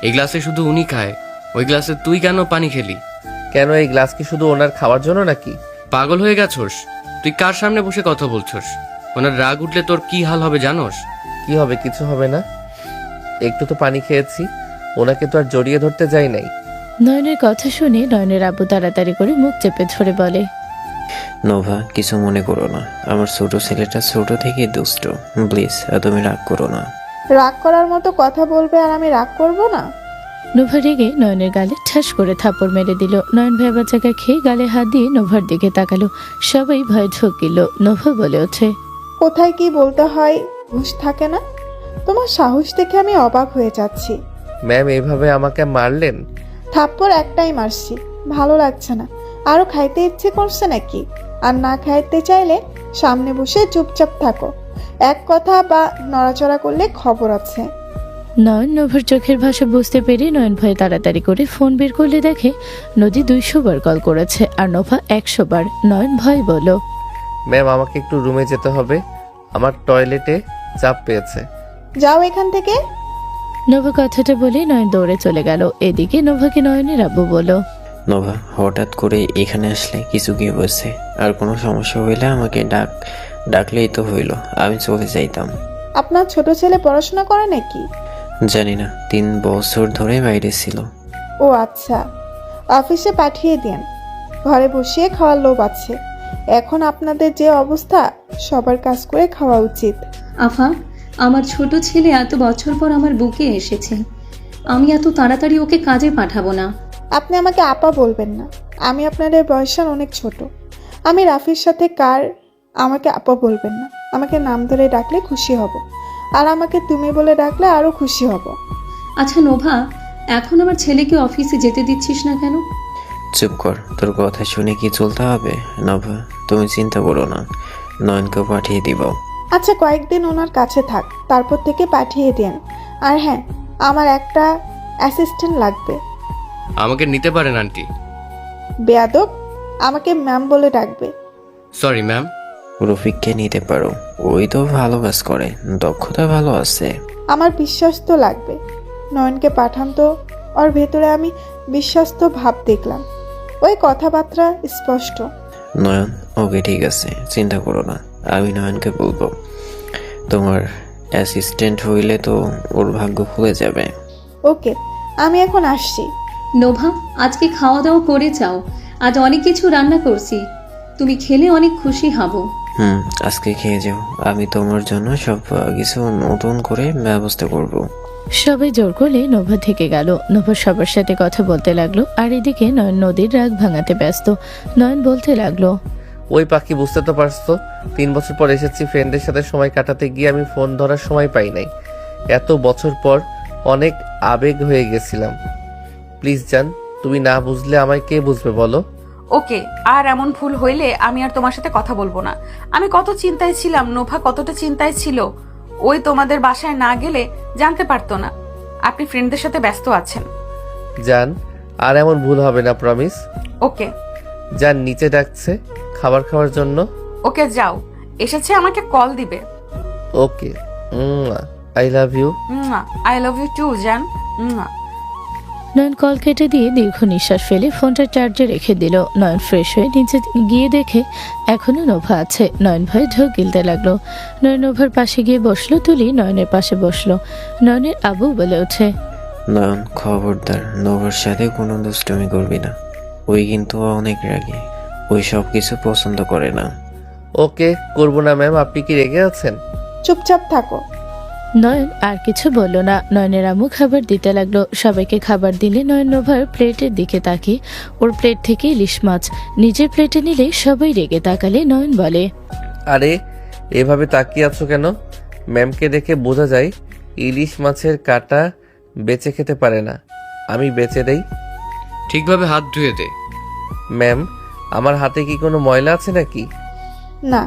এই গ্লাসে শুধু উনি খায়, ওই গ্লাসে তুই কেন পানি খেলি? কেন, এই গ্লাস কি শুধু ওনার খাওয়ার জন্য নাকি? পাগল হয়ে গেছস? তুই কার সামনে বসে কথা বলছস? ওনার রাগ উঠলে তোর কি হাল হবে জানোস? কি হবে? কিছু হবে না, একটু তো পানি খেয়েছি, ওনাকে তো আর জড়িয়ে ধরতে যাই নাই। নয়নের কথা শুনে নয়নের আব্বু তাড়াতাড়ি করে মুখ চেপে ধরে বলে, নোভা, কিছু মনে করো না, আমার ছোট ছেলেটা ছোট থেকে দুষ্ট, প্লিজ তুমি রাগ করো না। রাগ করার মতো কথা বলবে আর আমি রাগ করব না? নোভা রেগে নয়নের গালে ঠাস করে থাপড় মেরে দিল। নয়ন ভেবা জায়গা খেয়ে গালে হাত দিয়ে নোভার দিকে তাকালো। সবাই ভয় ঢুকিল। নোভা বলে ওঠে, কোথায় কি বলতে হয় হুঁশ থাকে না? তোমার সাহস দেখে আমি অবাক হয়ে যাচ্ছি। ম্যাম, এইভাবে আমাকে মারলেন? থাপ্পড় একটাই মারছি, ভালো লাগছে না। আরো খাইতে ইচ্ছে করছে নাকি? আর না খাইতে চাইলে সামনে বসে চুপচাপ থাকো। এক কথা বা নড়াচড়া করলে খবর আছে। নয়ন নোভার চোখের ভাষা বুঝতে পেরে নয়ন ভয়ে তাড়াতাড়ি করে ফোন বের করলে দেখে নদী 200 বার কল করেছে আর নোভা 100 বার। নয়ন ভয় বলল, ম্যাম, আমাকে একটু রুমে যেতে হবে, আমার টয়লেটে চাপ পেয়েছে। যাও এখান থেকে। নোভা কথাটা বলে নয়ন দৌড়ে চলে গেল। এদিকে নোভাকে নয়নের আব্বু বলল, নোভা, হঠাৎ করে এখানে আসলে কিছু কি বলছে? আর কোনো সমস্যা হইলে আমাকে ডাকলেই তো হইল, আমি চলে যাইতাম। আপনার ছোট ছেলে পড়াশোনা করে নাকি? জানি না, 3 বছর ধরে বাইরে ছিল। ও আচ্ছা, অফিসে পাঠিয়ে দিন, ঘরে বসিয়ে খাওয়ার লোভ আছে। এখন আপনাদের যে অবস্থা, সবার কাজ করে খাওয়া উচিত। আফা, আমার ছোট ছেলে এত বছর পর আমার বুকে এসেছে, আমি এত তাড়াতাড়ি ওকে কাজে পাঠাবো না। আপনি আমাকে আপা বলবেন না, আমি আপনাদের বয়সের অনেক ছোট। আমি রাফির সাথে কার আমাকে আপা বলবেন না, আমাকে নাম ধরে ডাকলে খুশি হব, আর আমাকে তুমি বলে ডাকলে আরও খুশি হব। আচ্ছা নোভা, এখন আমার ছেলেকে অফিসে যেতে দিচ্ছিস না কেন? চুপ কর, তোর কথা শুনে কি চলতে হবে? নভা, তুমি চিন্তা করো না, নয়নকে পাঠিয়ে দিব। আচ্ছা, কয়েকদিন ওনার কাছে থাক, তারপর থেকে পাঠিয়ে দিন। আর হ্যাঁ, আমার একটা অ্যাসিস্ট্যান্ট লাগবে। আমাকে নিতে পারেন আন্টি। বেয়াদব, আমাকে ম্যাম বলে ডাকবে। Sorry ma'am. রফিককে নিতে পারো, ওই তো ভালো কাজ করে, দক্ষতা ভালো আছে। আমার বিশ্বস্ত লাগবে। নয়নকে পাঠান তো, ওর ভেতরে আমি বিশ্বস্ত ভাব দেখলাম, ওই কথাবার্তা স্পষ্ট। নয়ন, ওকে ঠিক আছে, চিন্তা করো না, আমি নয়নকে বলবো। তোমার অ্যাসিস্ট্যান্ট হইলে তো ওর ভাগ্য খুলে যাবে। ওকে, আমি এখন আসছি। নোভা, আজকে খাওয়া দাওয়া করে যাও, আজ অনেক কিছু রান্না করছি, তুমি খেলে অনেক খুশি হব। আজকে খেয়ে যাও, আমি তোমার জন্য সব কিছু নতুন করে ব্যবস্থা করব। সবাই জোর করলে নোভা থেকে গেল। নোভা সবার সাথে কথা বলতে লাগলো, আর এদিকে নয়ন নদীর রাগ ভাঙাতে ব্যস্ত। নয়ন বলতে লাগলো, ওই পাখি, বুঝতে তো পারছো, 3 বছর পর এসেছি, ফ্রেন্ডের সাথে সময় কাটাতে গিয়ে আমি ফোন ধরার সময় পাই নাই। এত বছর পর অনেক আবেগ হয়ে গেছিলাম। প্লিজ জান, তুমি না বুঝলে আমায় কে বুঝবে বলো? ওকে, আর এমন ভুল হইলে আমি আর তোমার সাথে কথা বলবো না। আমি কত চিন্তায় ছিলাম, নোভা কতটা চিন্তায় ছিল। ওই তোমাদের বাসায় না গেলে জানতে পারতো না আপনি ফ্রেন্ডদের সাথে ব্যস্ত আছেন। জান, আর এমন ভুল হবে না, প্রমিস। ওকে। জান নিচে ডাকছে খাবার খাওয়ার জন্য। ওকে, যাও, এসেছে, আমাকে কল দিবে। Okay, I love you. I love you too জান। নয়ন কল কেটে দিয়ে দীর্ঘ নিঃশ্বাস ফেলে ফোনটা চার্জে রেখে দিল। নয়ন ফ্রেশ হয়ে নিচে গিয়ে দেখে এখনো নোভা আছে। নয়ন ভয়ে ঢোক গিলতে লাগলো। নয়ন নোভার পাশে গিয়ে বসলো, তুলি নয়নের পাশে বসলো। নয়নের আবু বলে ওঠে, নয়ন, খবরদার নোভার সাথে কোনো দুষ্টুমি করবি না, ওই কিন্তু অনেক রাগী, ওই সব কিছু পছন্দ করে না। ওকে, করবো না ম্যাম। আপনি কি রেগে আছেন? চুপচাপ থাকো। নয়ন আর কিছু বলল না। নয়নের আম্মু খাবার দিতে লাগলো। সবাইকে খাবার দিলে নয়ন নোভার প্লেটের দিকে তাকিয়ে ওর প্লেট থেকে ইলিশ মাছ নিজের প্লেটে নিলে সবাই রেগে তাকালে নয়ন বলে, আরে এভাবে তাকিয়ে আছো কেন? ম্যামকে দেখে বোঝা যায় ইলিশ মাছের কাঁটা বেঁচে খেতে পারে না। আমি বেঁচে দেই। ঠিকভাবে হাত ধুয়ে দে। ম্যাম, আমার হাতে কি কোনো ময়লা আছে নাকি? না।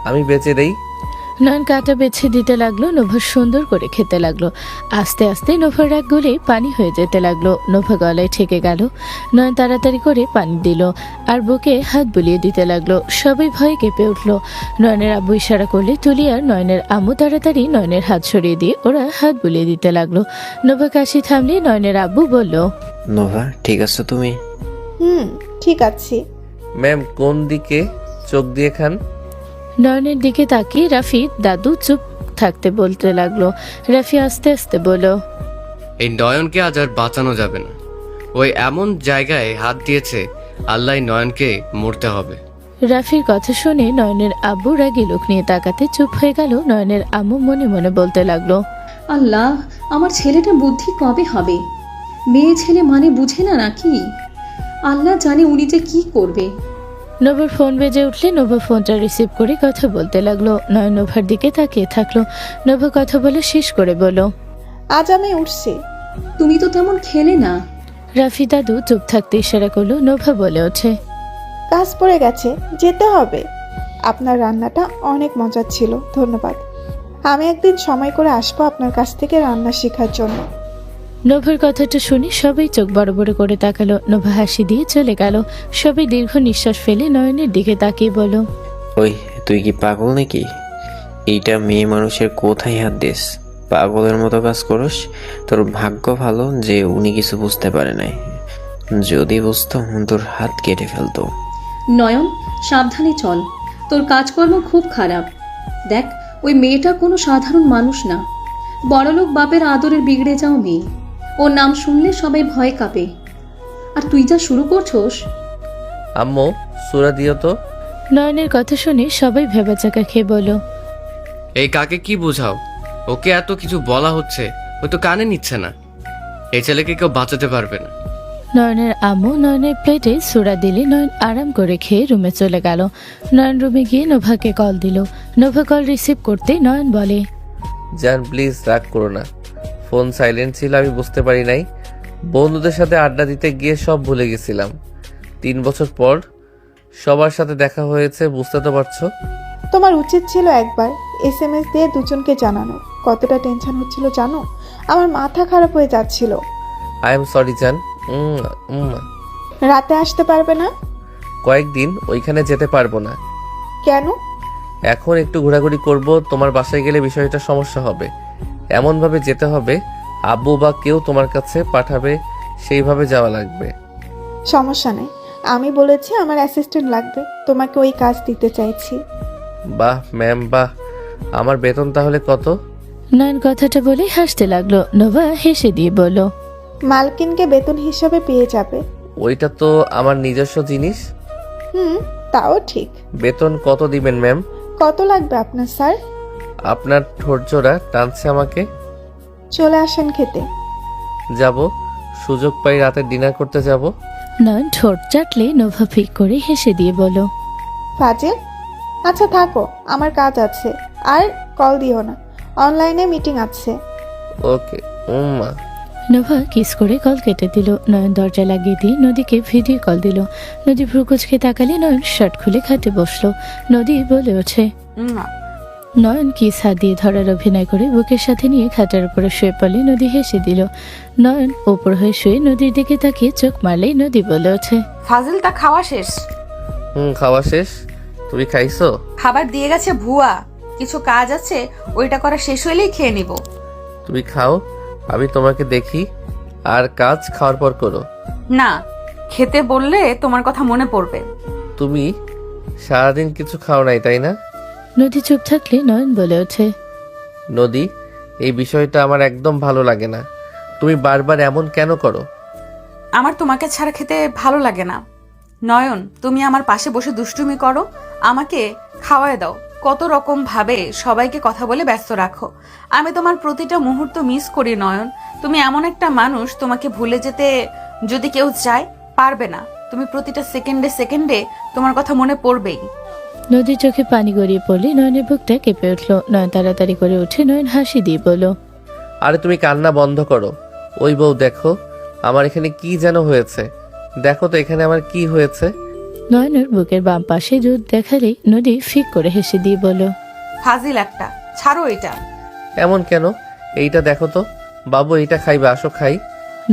আমি বেঁচে দেই। নয়ন কাঁটা বেছে দিতে লাগলো। নোভা সুন্দর করে খেতে লাগলো। আস্তে আস্তে নোভার রাগ গলে পানি হয়ে যেতে লাগলো। নোভা গলায় ঠেকে গেল। নয়ন তাড়াতাড়ি করে পানি দিল আর বুকে হাত বুলিয়ে দিতে লাগলো। সবাই ভয়ে কেঁপে উঠলো। নয়নের আব্বু ইশারা করলে তুলি আর নয়নের আম্মু তাড়াতাড়ি নয়নের হাত সরিয়ে দিয়ে ওরা হাত বুলিয়ে দিতে লাগলো। নোভা কাশি থামলে নয়নের আব্বু বলল, নোভা, ঠিক আছে তুমি? ঠিক আছি। ম্যাম, কোন দিকে চোখ দিয়ে খান? নয়নের দিকে তাকিয়ে রাফি দাদু চুপ থাকতে বলতে লাগলো। রাফি আস্তে আস্তে বলল, এই নয়নকে আজ আর বাঁচানো যাবে না। ওই এমন জায়গায় হাত দিয়েছে, আল্লাহ নয়নকে মরতে হবে। রাফির কথা শুনে নয়নের আব্বু রাগী লোক নিয়ে তাকাতে চুপ হয়ে গেল। নয়নের আম্মু মনে মনে বলতে লাগলো, আল্লাহ, আমার ছেলেটা বুদ্ধি কবে হবে? মেয়ে ছেলে মানে বুঝে না নাকি? আল্লাহ জানে উনি যে কি করবে। নোভার ফোন বেজে উঠলে নোভা ফোনটা রিসিভ করে কথা বলতে লাগলো। নয়ন নোভার দিকে তাকিয়ে থাকলো। নোভা কথা বলে শেষ করে বলল, আজ আমি উঠছি। তুমি তো তেমন খেলে না। রাফি দাদু চুপ থাকতে ইশারা করলো। নোভা বলে ওঠে, কাজ পড়ে গেছে, যেতে হবে। আপনার রান্নাটা অনেক মজার ছিল, ধন্যবাদ। আমি একদিন সময় করে আসবো আপনার কাছ থেকে রান্না শেখার জন্য। নোভার কথাটা শুনে সবাই চোখ বড় বড় করে তাকালো। নোভা হাসি দিয়ে চলে গেল। সবাই দীর্ঘ নিঃশ্বাস ফেলে নয়নের দিকে তাকিয়ে বলল, ওই, তুই কি পাগল নাকি? এইটা মেয়ে মানুষের কোথায় হাত দিস? পাগলের মতো কাজ করস? তোর ভাগ্য ভালো যে উনি কিছু বুঝতে পারে নাই, যদি বুঝতো তোর হাত কেটে ফেলতো। নয়ন, সাবধানে চল, তোর কাজকর্ম খুব খারাপ। দেখ, ওই মেয়েটা কোনো সাধারণ মানুষ না, বড়লোক বাপের আদরের বিগড়ে যাও মেয়ে। ওর নাম শুনলে সবাই ভয় কাঁপে। আর তুই যা শুরু করছস। আম্মু, সূরা দিও তো। নয়নের কথা শুনে সবাই ভেবাচাকা খেয়ে বলল, এই কাকে কি বোঝাও? ওকে এত কিছু বলা হচ্ছে, ও তো কানে নিচ্ছে না। এই ছেলেকে কেউ বাঁচাতে পারবে না। নয়নের আম্মু নয়নের প্লেটে সুরা দিলে নয়ন আরাম করে খেয়ে রুমে চলে গেল। নয়ন রুমে গিয়ে নোভাকে কল দিল। নোভা কল রিসিভ করতে নয়ন বলে, জান প্লিজ রাগ করো না, ফোন সাইলেন্ট ছিল, আমি বুঝতে পারি নাই। বন্ধুদের সাথে আড্ডা দিতে গিয়ে সব ভুলে গেছিলাম। 3 বছর পর সবার সাথে দেখা হয়েছে, বুঝতে তো পারছো। তোমার উচিত ছিল একবার SMS দিয়ে দুজনকে জানানো। কতটা টেনশন হচ্ছিল জানো, আমার মাথা খারাপ হয়ে যাচ্ছিল। আই এম সরি জান। রাতে আসতে পারবে না? কয়েকদিন ওইখানে যেতে পারবো না। কেন? এখন একটু ঘোরাঘুরি করব, তোমার বাসায় গেলে বিষয়টা সমস্যা হবে। এমনভাবে যেতে হবে আব্বু বা কেউ তোমার কাছে পাঠাবে, সেইভাবে যাওয়া লাগবে। সমস্যা নেই, আমি বলেছি আমার অ্যাসিস্ট্যান্ট লাগবে, তোমাকে ওই কাজ দিতে চাইছি। বাহ ম্যাম বাহ, আমার বেতন তাহলে কত? নয়ন কথাটা বলে হাসতে লাগলো। নোভা হেসে দিয়ে বলল, মালকিনকে বেতন হিসাবে পেয়ে যাবে। ওইটা তো আমার নিজস্ব জিনিস। তাও ঠিক। বেতন কত দিবেন ম্যাম? কত লাগবে আপনার স্যার? আপনার ঠোঁটজোড়া টানছে আমাকে। চলে আসেন খেতে। যাব, সুযোগ পাই রাতে ডিনার করতে যাব। নয়ন ঠোঁট চাটলে নোভা ফিক করে হেসে দিয়ে বলল, ফাজিল, আচ্ছা থাকো, আমার কাজ আছে। আর কল দিও না, অনলাইনে মিটিং আছে। ওকে। মা। নোভা কিস করে কল কেটে দিল। নয়ন দরজা লাগিয়ে দিয়ে নদীকে ভিডিও কল দিল। নদী ভ্রুকুচকে তাকালে নয়ন শার্ট খুলে খাতে বসলো। নদী বলে ওঠে, না। নয়ন কিস হাত দিয়ে ধরার অভিনয় করে বুকের সাথে নিয়ে খাটের উপরে শুয়ে পড়লে নদী হেসে দিল। নয়ন ওপর হয়ে শুয়ে নদীর দিকে তাকিয়ে চোখ মারলেই নদী বলে ওঠে, ফাজিল, তা খাওয়া শেষ? খাওয়া শেষ। তুমি খাইছো? খাবার দিয়ে গেছে ভুয়া, কিছু কাজ আছে, ওইটা করা শেষ হইলেই খেয়ে নিব। তুমি খাও, আমি তোমাকে দেখি, আর কাজ খাওয়ার পর করো। না, খেতে বললে তোমার কথা মনে পড়বে। তুমি সারাদিন কিছু খাও নাই তাই না? নদী চুপ থাকলে নয়ন বলে ওঠে, নদী, এই বিষয়টা আমার একদম ভালো লাগে না। তুমি বারবার এমন কেন করো? আমার তোমাকে ছাড়া খেতে ভালো লাগে না। নয়ন, তুমি আমার পাশে বসে দুষ্টুমি করো, আমাকে খাওয়ায় দাও, কত রকম ভাবে সবাইকে কথা বলে ব্যস্ত রাখো। আমি তোমার প্রতিটা মুহূর্ত মিস করি নয়ন। তুমি এমন একটা মানুষ, তোমাকে ভুলে যেতে যদি কেউ চায় পারবে না। তুমি প্রতিটা সেকেন্ডে সেকেন্ডে তোমার কথা মনে পড়বেই। নদীর চোখে পানি গড়িয়ে পড়লে নয়নের বুকটা কেঁপে উঠলো। নয়ন তাড়াতাড়ি করে উঠে নয়ন হাসি দিয়ে বলল, আরে তুমি কান্না বন্ধ করো। ওই বউ দেখো আমার এখানে কি যেন হয়েছে, দেখো তো এখানে আমার কি হয়েছে। নয়নের বুকের বাম পাশে দুধ দেখালেই নদী ফিক করে হেসে দিয়ে বলল, ফাজিল একটা, ছাড়ো এটা। এমন কেন? এইটা দেখো তো বাবু, এইটা খাইবে, আসো খাই।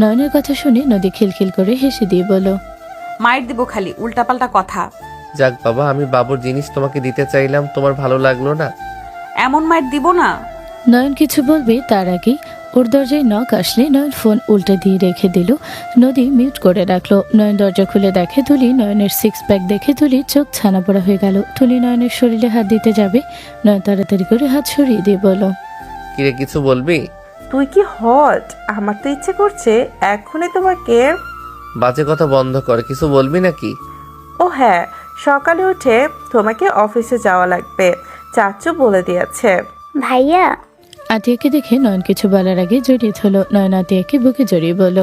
নয়নের কথা শুনে নদী খিলখিল করে হেসে দিয়ে বলল, মায়ের দিব খালি উল্টাপাল্টা কথা। যাক বাবা, আমি বাবুর জিনিস তোমাকে দিতে চাইলাম, তোমার ভালো লাগলো না? এমন মায়ের দিব না। নয়ন কিছু বলবে তার আগেই ওর দরজায় নক আসলে নয়ন ফোন উল্টে দিয়ে রেখে দিল। নদী মিউট করে রাখলো। নয়ন দরজা খুলে দেখে তুলি। নয়নের সিক্স প্যাক দেখে তুলি চোখ ছানা পড়া হয়ে গেল। তুলি নয়নের শরীরে হাত দিতে যাবে, নয়ন তাড়াতাড়ি করে হাত সরিয়ে দিয়ে বলল, কিরে কিছু বলবি? তুই কি হট? আমার তো ইচ্ছে করছে এখনই তোমাকে। বাজে কথা বন্ধ কর, কিছু বলবি নাকি? ও হ্যাঁ, সকালে উঠে তোমাকে অফিসে যাওয়া লাগবে, চাচু বলে দিয়েছে। ভাইয়া। আতিয়াকে দেখে নয়ন কিছু বলার আগে জড়িয়ে ধরলো। নয়ন আতিয়াকে বুকে জড়িয়ে বলল,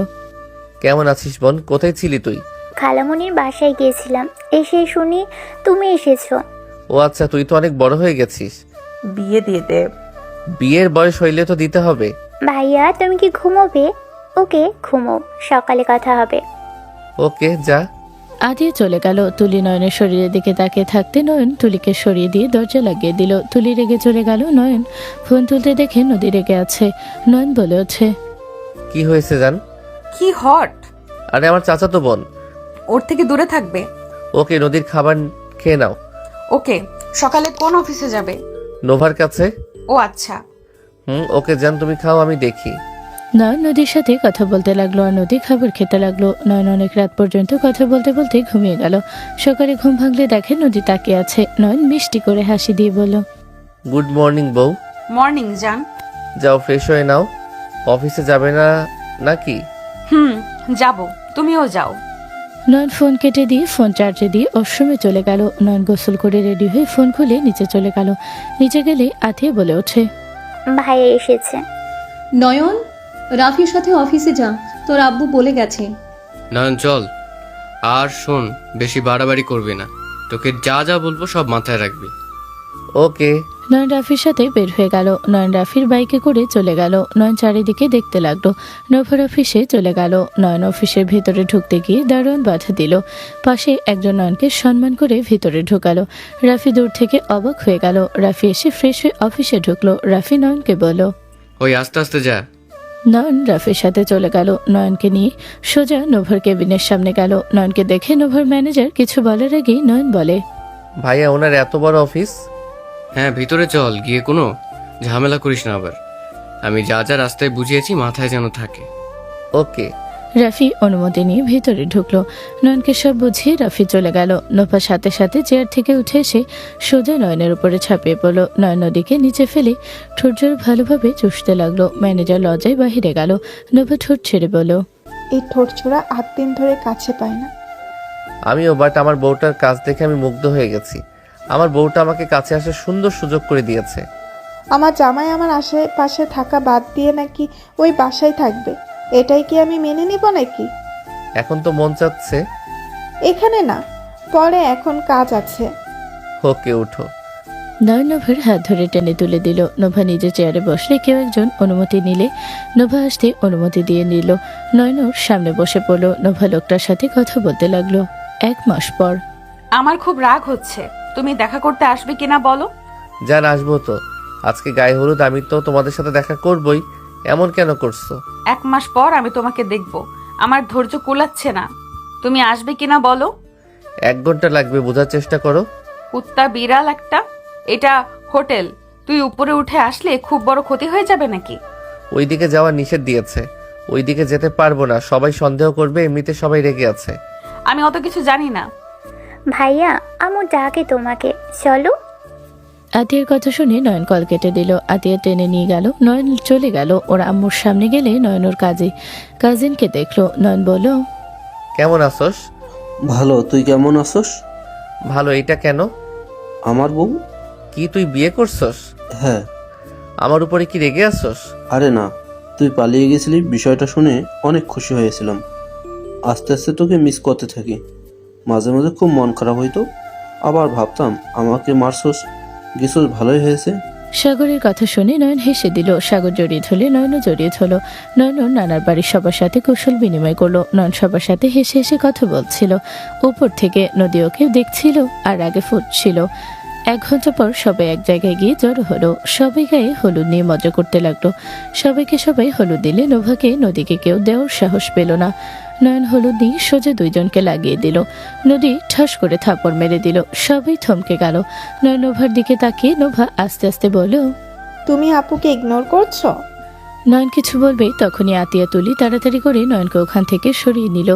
কেমন আছিস বোন? কোথায় ছিলি তুই? খালামণির বাসায় গিয়েছিলাম, এসে শুনি তুমি এসেছো। ও আচ্ছা, তুই তো অনেক বড় হয়ে গেছিস। বিয়ে দিয়ে দে। বিয়ের বয়স হইলে তো দিতে হবে। ভাইয়া তুমি কি ঘুমোবে? ওকে ঘুমো, সকালে কথা হবে। ওকে যা। আতিয়া চলে গেল। তুলি নয়নের শরীরের দিকে তাকিয়ে থাকতে নয়ন তুলিকে সরিয়ে দিয়ে দরজা লাগিয়ে দিল। তুলি রেগে চলে গেল। নয়ন ফোন তুলতে দেখে নদী রেগে আছে। নয়ন বলে ওঠে, কি হয়েছে জান? কি হট? আরে আমার চাচাতো বোন। ওর থেকে দূরে থাকবে। ওকে, নদীর খাবার খেয়ে নাও। ওকে, সকালে কোন অফিসে যাবে? নোভার কাছে। ও আচ্ছা। ওকে জান, তুমি খাও, আমি দেখি। নয়ন নদীর সাথে কথা বলতে লাগলো আর নদী খাবার খেতে লাগলো। নয়ন অনেক রাত পর্যন্ত কথা বলতে বলতে ঘুমিয়ে গেল। সকালে ঘুম ভাঙলে দেখে নদী তাকিয়ে আছে। নয়ন মিষ্টি করে হাসি দিয়ে বলল, গুড মর্নিং বউ। মর্নিং জান। যাও ফ্রেশ হয়ে নাও, অফিসে যাবে না নাকি? যাব, তুমিও যাও। নয়ন ফোন কেটে দিয়ে ফোন চার্জে দিয়ে ওয়াশরুমে চলে গেল। নয়ন গোসল করে রেডি হয়ে ফোন খুলে নিচে চলে গেল। নিচে গেলে আতিয়া বলে ওঠে, ভাইয়া এসেছে। নয়ন, রাফির সাথে অফিসে যা, তোর আব্বু বলে গেছে। নয়ন চল। আর শোন, বেশি বাড়াবাড়ি করবি না, তোকে যা যা বলবো সব মাথায় রাখবি। ওকে। নয়ন রাফির সাথে বের হয়ে গেল। নয়ন রাফির বাইকে করে চলে গেল। নয়ন চারিদিকে দেখতে লাগলো। নভর অফিসে চলে গেল। নয়ন অফিসের ভেতরে ঢুকতে গিয়ে দারোয়ান বাধা দিল। পাশে একজন নয়নকে সম্মান করে ভিতরে ঢুকালো। রাফি দূর থেকে অবাক হয়ে গেল। রাফি এসে ফ্রেশ হয়ে অফিসে ঢুকলো। রাফি নয়নকে বলল। ওই আস্তে আস্তে যা। নয়ন রাফির সাথে চলে গেল। নয়নকে নিয়ে সোজা নভর কেবিনের সামনে গেল। নয়নকে দেখে নভর ম্যানেজার কিছু বলার আগেই নয়ন বলে, ভাইয়া ওনার এত বড় অফিস। হ্যাঁ ভিতরে চল, গিয়ে কোনো ঝামেলা করিস না আবার। আমি যা যা রাস্তায় বুঝিয়েছি মাথায় যেন থাকে। ওকে। রাফি অনুমতি নিয়ে ভিতরে ঢুকলো। নয়নকে সব বুঝিয়ে রাফি চলে গেল। নোভা সাথে সাথে চেয়ার থেকে উঠে এসে সোজা নয়নের উপরে ছাপিয়ে পড়ল। নয়ন নদীকে নিচে ফেলে ঠোঁট জোর ভালোভাবে চুষতে লাগলো। ম্যানেজার লজ্জায় বাহিরে গেল। নোভা ঠোঁট ছেড়ে বলল, এই ঠোঁট ছোড়া 8 দিন ধরে কাছে পাই না। আমিও, বাট আমার বউটার কাজ দেখে আমি মুগ্ধ হয়ে গেছি। আমার বউটা আমাকে কাছে আসার সুন্দর সুযোগ করে দিয়েছে। আমার জামাই আমার আশেপাশে থাকা বাদ দিয়ে নাকি ওই বাসায় থাকবে, এটাই কি আমি মেনে নিব নাকি? এখন তো মন চাচ্ছে। এখানে না, পরে, এখন কাজ আছে। ওকে উঠো। নয়ন নোভার হাত ধরে টেনে তুলে দিল। নোভা নিজে চেয়ারে বসলে কেউ একজন অনুমতি নিলে নোভা আসতে অনুমতি দিয়ে নিল। নয়ন ওর সামনে বসে পড়ল। নোভা লোকটার সাথে কথা বলতে লাগলো। 1 মাস পর। আমার খুব রাগ হচ্ছে, তুমি দেখা করতে আসবে কিনা বলো? যান, আসবো তো। আজকে গায়ে হলুদ, আমি তো তোমাদের সাথে দেখা করবই। এমন কেন করছো? 1 মাস পর আমি তোমাকে দেখব, আমার ধৈর্য কুলাচ্ছে না। তুমি আসবে কিনা বলো? 1 ঘন্টা লাগবে, বোঝার চেষ্টা করো। কুত্তা বিড়াল একটা, এটা হোটেল। তুই উপরে উঠে আসলে খুব বড় ক্ষতি হয়ে যাবে নাকি? ওইদিকে যাওয়া নিষেধ দিয়েছে। ওইদিকে যেতে পারবো না, সবাই সন্দেহ করবে, এমনিতে সবাই রেগে আছে। আমি অত কিছু জানি না। ভাইয়া আমু ডাকে তোমাকে, চলো। আতিয়ার কথা শুনে নয়ন কল কেটে দিল। আতিয়া টেনে নিয়ে গেল। নয়ন চলে গেল। ওর আম্মুর সামনে গেলে নয়ন ওর কাজিনকে দেখলো। নয়ন বলল, কেমন আছোস? ভালো, তুই কেমন আছস? ভালো। এটা কেন? আমার বউ? কি তুই বিয়ে করছস? হ্যাঁ। আমার উপরে কি রেগে আছোস? আরে না, তুই পালিয়ে গেছিলি, বিষয়টা শুনে অনেক খুশি হয়েছিলাম। আস্তে আস্তে তোকে মিস করতে থাকি। মাঝে মাঝে খুব মন খারাপ হইতো, আবার ভাবতাম আমাকে মারছস, গেছস, ভালোই হয়েছে। সাগরের কথা শুনে নয়ন হেসে দিল। সাগর জড়িয়ে ধরলে নয়নও জড়িয়ে ধরল। নয়ন ওর নানার বাড়ির সবার সাথে কৌশল বিনিময় করলো। নয়ন সবার সাথে হেসে হেসে কথা বলছিল। উপর থেকে নদী ওকে দেখছিল আর আগে ফুটছিল। 1 ঘন্টা পর সবাই এক জায়গায় গিয়ে জড়ো হলো। সবাই গায়ে হলুদ নিয়ে মজা করতে লাগলো। সবাইকে সবাই হলুদ দিলে নোভাকে নদীকে কেউ দেওয়ার সাহস পেল না। নয়ন হলুদ নিয়ে সোজা 2 জনকে লাগিয়ে দিল। নদী ঠাস করে থাপড় মেরে দিল। সবাই থমকে গেল। নয়ন নোভার দিকে তাকিয়ে নোভা আস্তে আস্তে বলল, তুমি আপুকে ইগনোর করছো? নয়ন কিছু বলবে তখনই আতিয়া তুলি তাড়াতাড়ি করে নয়নকে ওখান থেকে সরিয়ে নিল।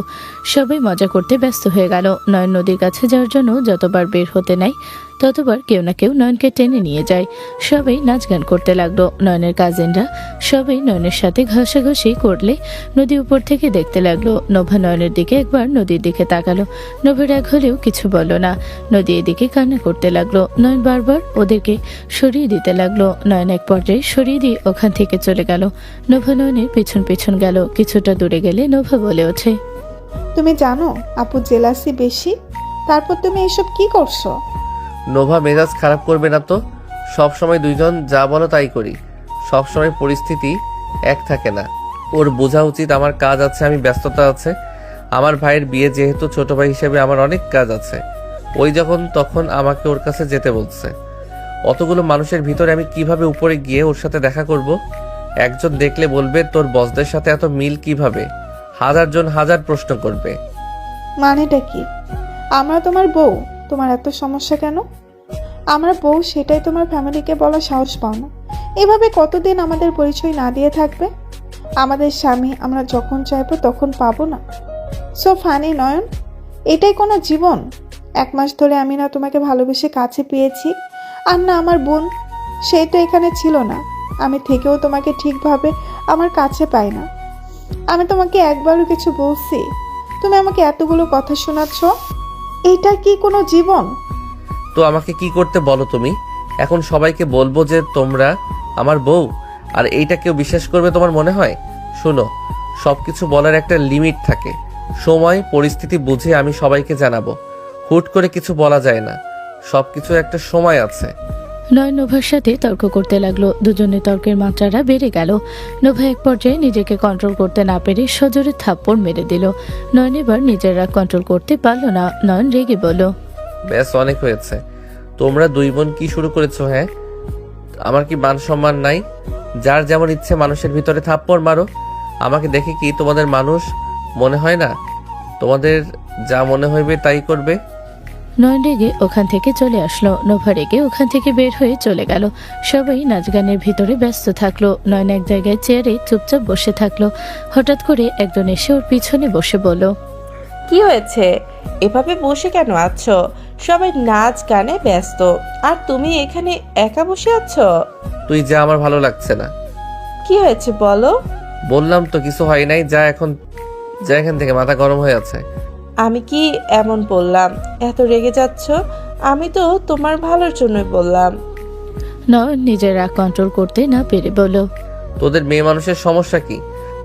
সবাই মজা করতে ব্যস্ত হয়ে গেল। নয়ন নদীর কাছে যাওয়ার জন্য যতবার বের হতে নাই ততবার কেউ না কেউ নয়নকে টেনে নিয়ে যায়। সবাই নাচ গান করতে লাগলো। নয়নের কাজিনরা সবাই নয়নের সাথে ঘষাঘষি করলে নদী উপর থেকে দেখতে লাগলো। নোভা নয়নের দিকে একবার নদীর দিকে তাকালো। নোভার রাগ হলেও কিছু বলল না। নদী এদিকে কান্না করতে লাগলো। নয়ন বারবার ওদেরকে সরিয়ে দিতে লাগলো। নয়ন এক পর্যায়ে সরিয়ে দিয়ে ওখান থেকে চলে গেল। নোভা নয়নের পেছন পেছন গেল। কিছুটা দূরে গেলে নোভা বলে ওঠে, তুমি জানো আপু জেলাসি বেশি, তারপর তুমি এসব কি করছো? নোভা, মেজাজ খারাপ করবে না তো। সব সময় 2 জন যা বলো তাই করি। সব সময় পরিস্থিতি এক থাকে না। ওর বোঝা উচিত আমার কাজ আছে, আমি ব্যস্ততা আছে। আমার ভাইয়ের বিয়ে, যেহেতু ছোট ভাই হিসেবে আমার অনেক কাজ আছে। ওই যখন তখন আমাকে ওর কাছে যেতে বলছে। অতগুলো মানুষের ভিতরে আমি কিভাবে উপরে গিয়ে ওর সাথে দেখা করব? একজন দেখলে বলবে তোর বসদের সাথে এত মিল কিভাবে? 1000 জন 1000 প্রশ্ন করবে। মানেটা কি? আমরা তোমার বউ, তোমার এত সমস্যা কেন? আমরা বউ, সেটাই তোমার ফ্যামিলিকে বলা সাহস পাও না। এভাবে কতদিন আমাদের পরিচয় না দিয়ে থাকবে? আমাদের স্বামী আমরা যখন চাইবো তখন পাবো না। সো ফানি নয়ন, এটাই কোনো জীবন? 1 মাস ধরে আমি না তোমাকে ভালোবেসে কাছে পেয়েছি, আর না আমার বোন, সে তো এখানে ছিল না। আমি থেকেও তোমাকে ঠিকভাবে আমার কাছে পাই না। আমি তোমাকে একবারও কিছু বলছি? তুমি আমাকে এতগুলো কথা শোনাচ্ছ, এটা কি কোনো জীবন? তো আমাকে কি করতে বলো তুমি? এখন সবাইকে বলবো যে তোমরা আমার বউ, আর এইটা কেউ বিশ্বাস করবে তোমার মনে হয়? শোনো, সবকিছু বলার একটা লিমিট থাকে। সময় পরিস্থিতি বুঝে আমি সবাইকে জানাবো। হুট করে কিছু বলা যায় না, সবকিছু একটা সময় আছে। নয়ন নোভার সাথে তর্ক করতে লাগলো। দুজনের তর্কের মাত্রাটা বেড়ে গেল। নোভা এক পর্যায়ে নিজেকে কন্ট্রোল করতে না পেরে সজোরে থাপ্পড় মেরে দিল। নয়ন এবার নিজের রাগ কন্ট্রোল করতে পারল না। নয়ন রেগে বলল, ব্যাস, অনেক হয়েছে। তোমরা দুই বোন কি শুরু করেছো? হ্যাঁ, আমার কি মান সম্মান নাই? যার যেমন ইচ্ছে মানুষের ভিতরে থাপ্পড় মারো। আমাকে দেখে কি তোমাদের মানুষ মনে হয় না? তোমাদের যা মনে হইবে তাই করবে। নয়ন রেগে ওখান থেকে চলে আসলো। নোভা রেগে ওখান থেকে বের হয়ে চলে গেল। সবাই নাচ গানের ভিতরে ব্যস্ত থাকলো। নয়ন এক জায়গায় চেয়ারে চুপচাপ বসে থাকলো। হঠাৎ করে একজন এসে ওর পিছনে বসে বলল, কি হয়েছে? এভাবে বসে কেন আছো? সবাই নাচ গানে ব্যস্ত, আর তুমি এখানে একা বসে আছো? তুই যা, আমার ভালো লাগছে না। কি হয়েছে বলো? বললাম তো কিছু হয় নাই, যা এখান থেকে, মাথা গরম হয়ে আছে। আমি কি এমন বললাম? এত রেগে যাচ্ছ? আমি তো তোমার ভালোর জন্যই বললাম। নয়ন নিজের রাগ কন্ট্রোল করতে না পেরে বলল, তোদের মেয়ে মানুষের সমস্যা কি?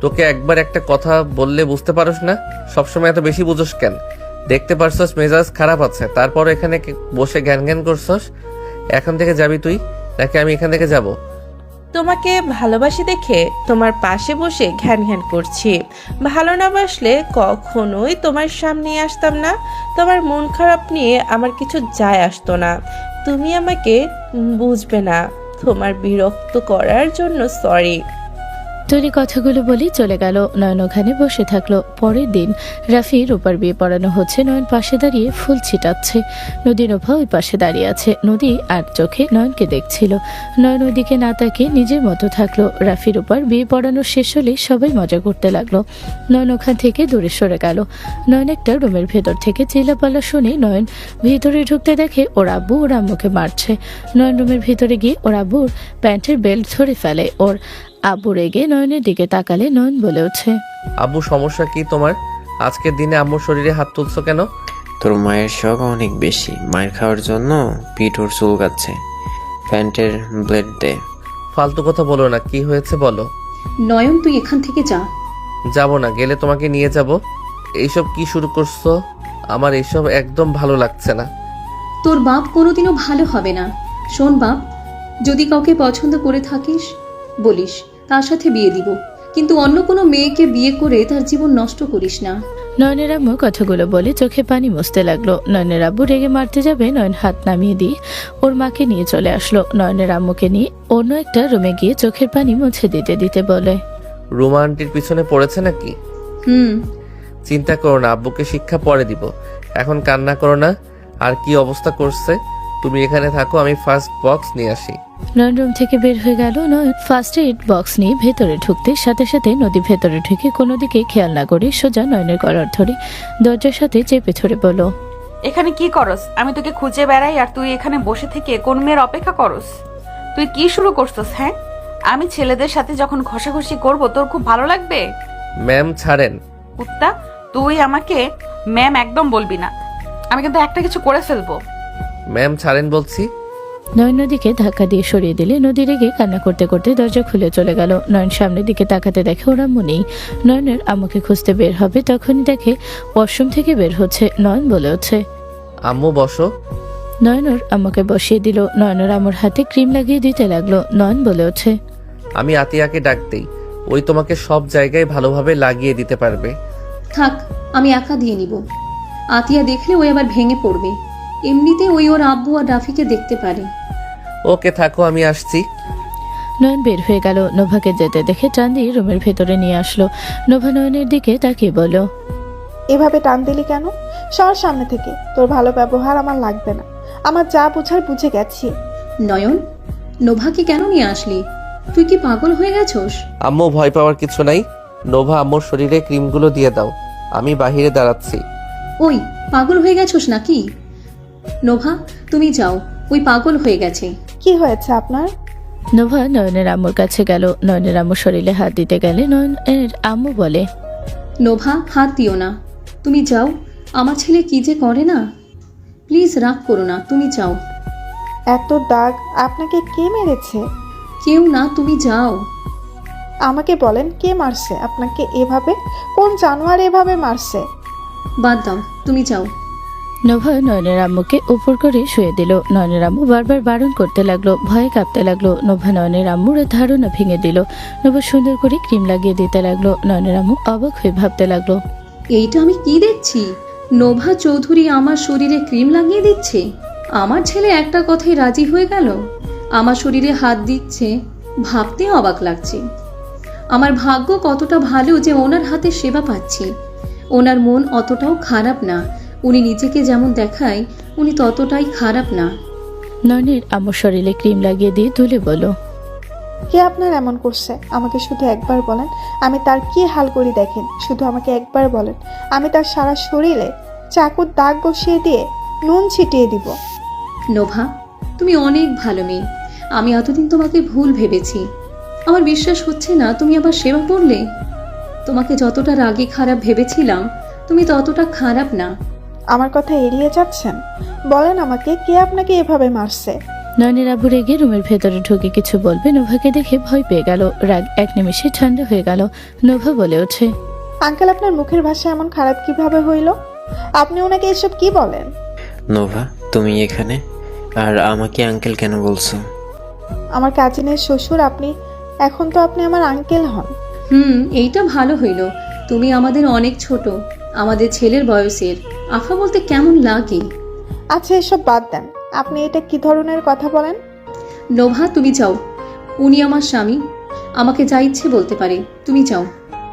তোকে একবার একটা কথা বললে বুঝতে পারোস না? সবসময় এত বেশি বুঝোস কেন? দেখতে পারছস মেজাজ খারাপ আছে, তারপর এখানে বসে জ্ঞান জ্ঞান করছস। এখন থেকে যাবি তুই, নাকি আমি এখান থেকে যাব? তোমাকে ভালোবাসি দেখে তোমার পাশে বসে ঘ্যান ঘ্যান করছি। ভালো না বাসলে কখনোই তোমার সামনে আসতাম না। তোমার মন খারাপ নিয়ে আমার কিছু যায় আসতো না। তুমি আমাকে বুঝবে না। তোমার বিরক্ত করার জন্য সরি। তৈরি কথাগুলো বলেই চলে গেল। নয়ন ওখানে বসে থাকলো। পরের দিন রাফি রূপার বিয়ে পড়ানো হচ্ছে। নয়ন পাশে দাঁড়িয়ে ফুল ছিটাচ্ছে। নদী নোভা ওই পাশে দাঁড়িয়ে আছে। নদী আর চোখে নয়নকে দেখছিল। নয়ন ওইদিকে না তাকিয়ে নিজের মতো থাকলো। রাফি রূপার বিয়ে পড়ানো শেষ হলে সবাই মজা করতে লাগলো। নয়ন ওখান থেকে দূরে সরে গেল। নয়ন একটা রুমের ভেতর থেকে চিল্লাপাল্লা শুনে নয়ন ভিতরে ঢুকতে দেখে ওর আব্বু ওর আম্মুকে মারছে। নয়ন রুমের ভিতরে গিয়ে ওর আব্বুর প্যান্টের বেল্ট ধরে ফেলে। ওর আব্বু রেগে নয়নের দিকে তাকালে নয়ন বলে ওঠে, আব্বু, সমস্যা কি তোমার? আজকের দিনে আম্মুর শরীরে হাত তুলছো কেন? তোর মায়ের শখ অনেক বেশি। মায়ের খাওয়ার জন্য পিঠ ওর চুলকাচ্ছে। প্যান্টের ব্লেড দে। ফালতু কথা বলো না, কি হয়েছে বলো। নয়ন তুই এখান থেকে যা। যাব না, গেলে তোমাকে নিয়ে যাব। এইসব কি শুরু করছো? আমার এইসব একদম ভালো লাগছে না। তোর বাপ কোনোদিনও ভালো হবে না। শোন বাপ, যদি কাউকে পছন্দ করে থাকিস বলিস, তার সাথে বিয়ে দিব, কিন্তু অন্য কোনো মেয়েকে বিয়ে করে তার জীবন নষ্ট করিস না। নয়নের আম্মু কথাগুলো বলে চোখে পানি মুছতে লাগলো। নয়নের আব্বু রেগে মারতে যাবে, নয়ন হাত নামিয়ে দিয়ে ওর মাকে নিয়ে চলে আসলো। নয়নের আম্মুকে নিয়ে অন্য একটা রুমে গিয়ে চোখের পানি মুছে দিতে দিতে বলে, রুমা আন্টির পিছনে পড়েছে নাকি? চিন্তা করো না, আব্বুকে শিক্ষা পরে দিব। এখন কান্না করো না। আর কি অবস্থা করছে? তুমি এখানে থাকো, আমি ফার্স্ট বক্স নিয়ে আসি। নয়ন রুম থেকে বের হয়ে গেল। নয়ন ফার্স্ট এড বক্স নিয়ে ভেতরে ঢুকতে সাথে সাথে নদী ভেতরে ঢুকে কোনো দিকে খেয়াল না করে সোজা নয়নের কলার ধরে দরজার সাথে চেপে ধরে বলল, এখানে কি করস? আমি তোকে খুঁজে বেড়াই আর তুই এখানে বসে থেকে কোন মেয়ের অপেক্ষা করস? তুই কি শুরু করছস? হ্যাঁ, আমি ছেলেদের সাথে যখন ঘষাঘষি করব তোর খুব ভালো লাগবে? ম্যাম ছাড়েন। কুত্তা, তুই আমাকে ম্যাম একদম বলবি না। আমি কিন্তু একটা কিছু করে ফেলবো। ম্যাম ছাড়েন বলছি। নয়ন নদীকে ধাক্কা দিয়ে সরিয়ে দিলে নদী রেগে কান্না করতে করতে দরজা খুলে চলে গেল। নয়ন সামনের দিকে তাকাতে দেখে ওর আম্মু নেই। নয়নের আম্মুকে খুঁজতে বের হবে, তখনই দেখে ওয়াশরুম থেকে বের হচ্ছে। নয়ন বলে ওঠে, আম্মু বসো। নয়ন ওর আম্মুকে বসিয়ে দিল। নয়নের আম্মুর হাতে ক্রিম লাগিয়ে দিতে লাগলো। নয়ন বলে ওঠে, আমি আতিয়াকে ডাক দেই, ওই তোমাকে সব জায়গায় ভালোভাবে লাগিয়ে দিতে পারবে। থাক, আমি একা দিয়ে নিব। আতিয়া দেখলে ওই আবার ভেঙে পড়বে। এমনিতে ওই ওর আব্বু আর রাফিকে দেখতে পারে। ওকে, থাকো, আমি আসছি। নয়ন বের হয়ে গেল। নোভাকে যেতে দেখে টান দিয়ে রুমের ভেতরে নিয়ে আসলো। নোভা নয়নের দিকে তাকিয়ে বলল, এভাবে টান দিলি কেন? সর সামনে থেকে। তোর ভালো ব্যবহার আমার লাগবে না। আমার যা বুঝার বুঝে গেছি। নয়ন, নোভাকে কেন নিয়ে আসলি? তুই কি পাগল হয়ে গেছস? আম্মু, ভয় পাওয়ার কিছু নাই। নোভা, আম্মুর শরীরে ক্রিমগুলো দিয়ে দাও, আমি বাহিরে দাঁড়াচ্ছি। ওই পাগল হয়ে গেছস নাকি? নোভা, তুমি যাও, ওই পাগল হয়ে গেছে। কি হয়েছে আপনার? নোভা নয়নের আম্মুর কাছে গেল। নয়নের আম্মুর শরীরে হাত দিতে গেলে নয়নের আম্মু বলে, নোভা, হাত দিও না, তুমি যাও। আমার ছেলে কি যে করে না। প্লিজ রাগ করো না, তুমি যাও। এত দাগ আপনাকে কে মেরেছে? কেউ না, তুমি যাও। আমাকে বলেন, কে মারছে আপনাকে এভাবে? কোন জানোয়ার এভাবে মারছে? বাদ দাও, তুমি যাও। নোভা নয়নের আম্মুকে উপর করে শুয়ে দিল। নয়নের আম্মু বারবার বারণ করতে লাগলো, ভয়ে কাঁপতে লাগলো। নোভা নয়নের আম্মুর ধারণা ভেঙে দিল। নোভা সুন্দর করে ক্রিম লাগিয়ে দিতে লাগলো। নয়নের আম্মু অবাক হয়ে ভাবতে লাগলো, এইটা আমি কি দেখছি? নোভা চৌধুরী আমার শরীরে ক্রিম লাগিয়ে দিচ্ছে। আমার ছেলে একটা কথায় রাজি হয়ে গেল, আমার শরীরে হাত দিচ্ছে। ভাবতে অবাক লাগছে। আমার ভাগ্য কতটা ভালো যে ওনার হাতে সেবা পাচ্ছি। ওনার মন অতটাও খারাপ না। উনি নিজেকে যেমন দেখায় উনি ততটাই খারাপ না। নয়নের আম্মুর শরীরে ক্রিম লাগিয়ে দিয়ে তুলে বলল, কে আপনার এমন করছে? আমাকে শুধু একবার বলেন, আমি তার কি হাল করি দেখেন। শুধু আমাকে একবার বলেন, আমি তার সারা শরীরে চাকুর দাগ বসিয়ে দিয়ে নুন ছিটিয়ে দিব। নোভা, তুমি অনেক ভালো মেয়ে। আমি এতদিন তোমাকে ভুল ভেবেছি। আমার বিশ্বাস হচ্ছে না তুমি আবার সেবা করলে। তোমাকে যতটা রাগী খারাপ ভেবেছিলাম তুমি ততটা খারাপ না। আমার কথা এড়িয়ে যাচ্ছেন? বলেন আমাকে, কে আপনাকে এভাবে মারছে? নয়নের আব্বু রেগে রুমের ভেতরে ঢুকে কিছু বলবে, নোভাকে দেখে ভয় পেয়ে গেল। রাগ এক নিমিষে ঠান্ডা হয়ে গেল। নোভা বলে ওঠে, আঙ্কেল, আপনার মুখের ভাষা এমন খারাপ কিভাবে হইল? আপনি ওনাকে এসব কি বলেন? নোভা, তুমি এখানে আর আমাকে আঙ্কেল কেন বলছো? আমার কাজিনের শ্বশুর আপনি, এখন তো আপনি আমার আঙ্কেল হন। এইটা ভালো হইল। তুমি আমাদের অনেক ছোট, আমাদের ছেলের বয়সের। আফা বলতে কেমন লাগে? আচ্ছা, এসব বাদ দেন। আপনি এটা কি ধরনের কথা বলেন? নোভা, তুমি যাও। উনি আমার স্বামী, আমাকে যা ইচ্ছে বলতে পারে। তুমি যাও।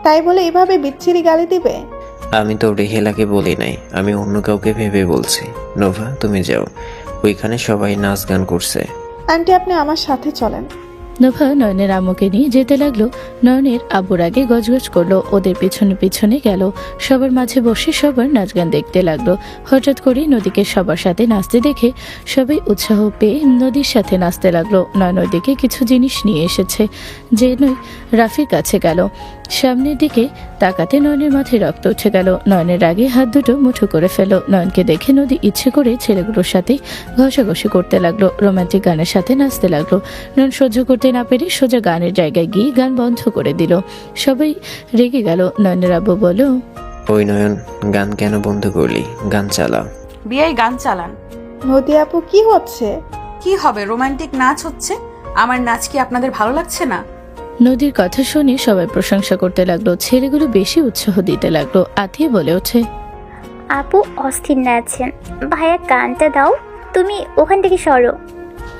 তাই বলে এভাবে বিচ্ছিরি গালি দিবে? আমি তো রেহেলাকে বলি নাই, আমি অন্য কাউকে ভেবে বলছি। নোভা, তুমি যাও, ওইখানে সবাই নাচ গান করছে। আন্টি, আপনি আমার সাথে চলেন। নোভা নয়নের আম্মুকে নিয়ে যেতে লাগলো। নয়নের আব্বুর আগে গজগজ করলো, ওদের পিছনে পিছনে গেল। সবার মাঝে বসে সবার নাচ গান দেখতে লাগলো। হঠাৎ করে নদীকে সবার সাথে নাচতে দেখে সবাই উৎসাহ পেয়ে নদীর সাথে নাচতে লাগলো। নয়ন ওইদিকে কিছু জিনিস নিয়ে এসেছে, যে নয় রাফির কাছে গেল। সামনের দিকে তাকাতে নয়নের মাথায় রক্ত উঠে গেল। নয়নের আগে হাত দুটো মুঠো করে ফেলো। নয়নকে দেখে নদী ইচ্ছে করে ছেলেগুলোর সাথে ঘষাঘষি করতে লাগলো, রোমান্টিক গানের সাথে নাচতে লাগলো। নয়ন সহ্য করতে না পেরে সোজা গানের জায়গায় গিয়ে গান বন্ধ করে দিল। সবাই রেগে গেল। নয়নের আব্বু বলল, ওই নয়ন, গান কেন বন্ধ করলি? গান চালা। বিয়াই গান চালান। নদী আপু, কি হচ্ছে? কি হবে, রোমান্টিক নাচ হচ্ছে। আমার নাচ কি আপনাদের ভালো লাগছে না? নদীর কথা শুনে সবাই প্রশংসা করতে লাগলো। ছেলেগুলো বেশি উৎসাহ দিতে লাগলো। আতিয়ে বলে ওঠে, আপু অস্থির নাচছেন, ভাইয়া গানটা দাও, তুমি ওখান থেকে সরো।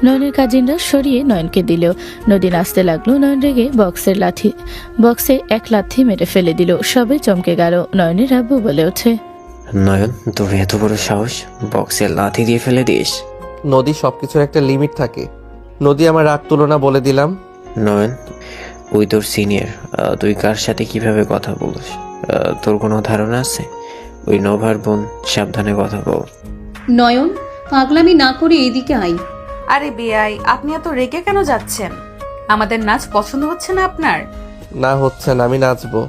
নয়নের কাজিনরা সরিয়ে নয়নকে দিলেও নদী নাচতে লাগলো। নয়ন রেগে বক্সে এক লাথি মেরে ফেলে দিল। সবাই চমকে গেল। নয়নের আব্বু বলে ওঠে, নয়ন, তোর এত বড় সাহস, বক্সে লাথি দিয়ে ফেলে দিস? নদী, সবকিছুর একটা লিমিট থাকে। নদী, আমার রাগ তুলো না, বলে দিলাম। নয়ন, ওই তোর সিনিয়র, তুই কার সাথে কিভাবে কথা বলিস? তোর কোনো ধারণা আছে? ওই নোভার বোন, সাবধানে কথা বল। নয়ন, পাগলামি না করে এইদিকে আই। আরে বিয়াই, আপনি এত রেগে কেন যাচ্ছেন? আমাদের নাচ পছন্দ হচ্ছে না আপনার? না হচ্ছে না, আমি নাচবো।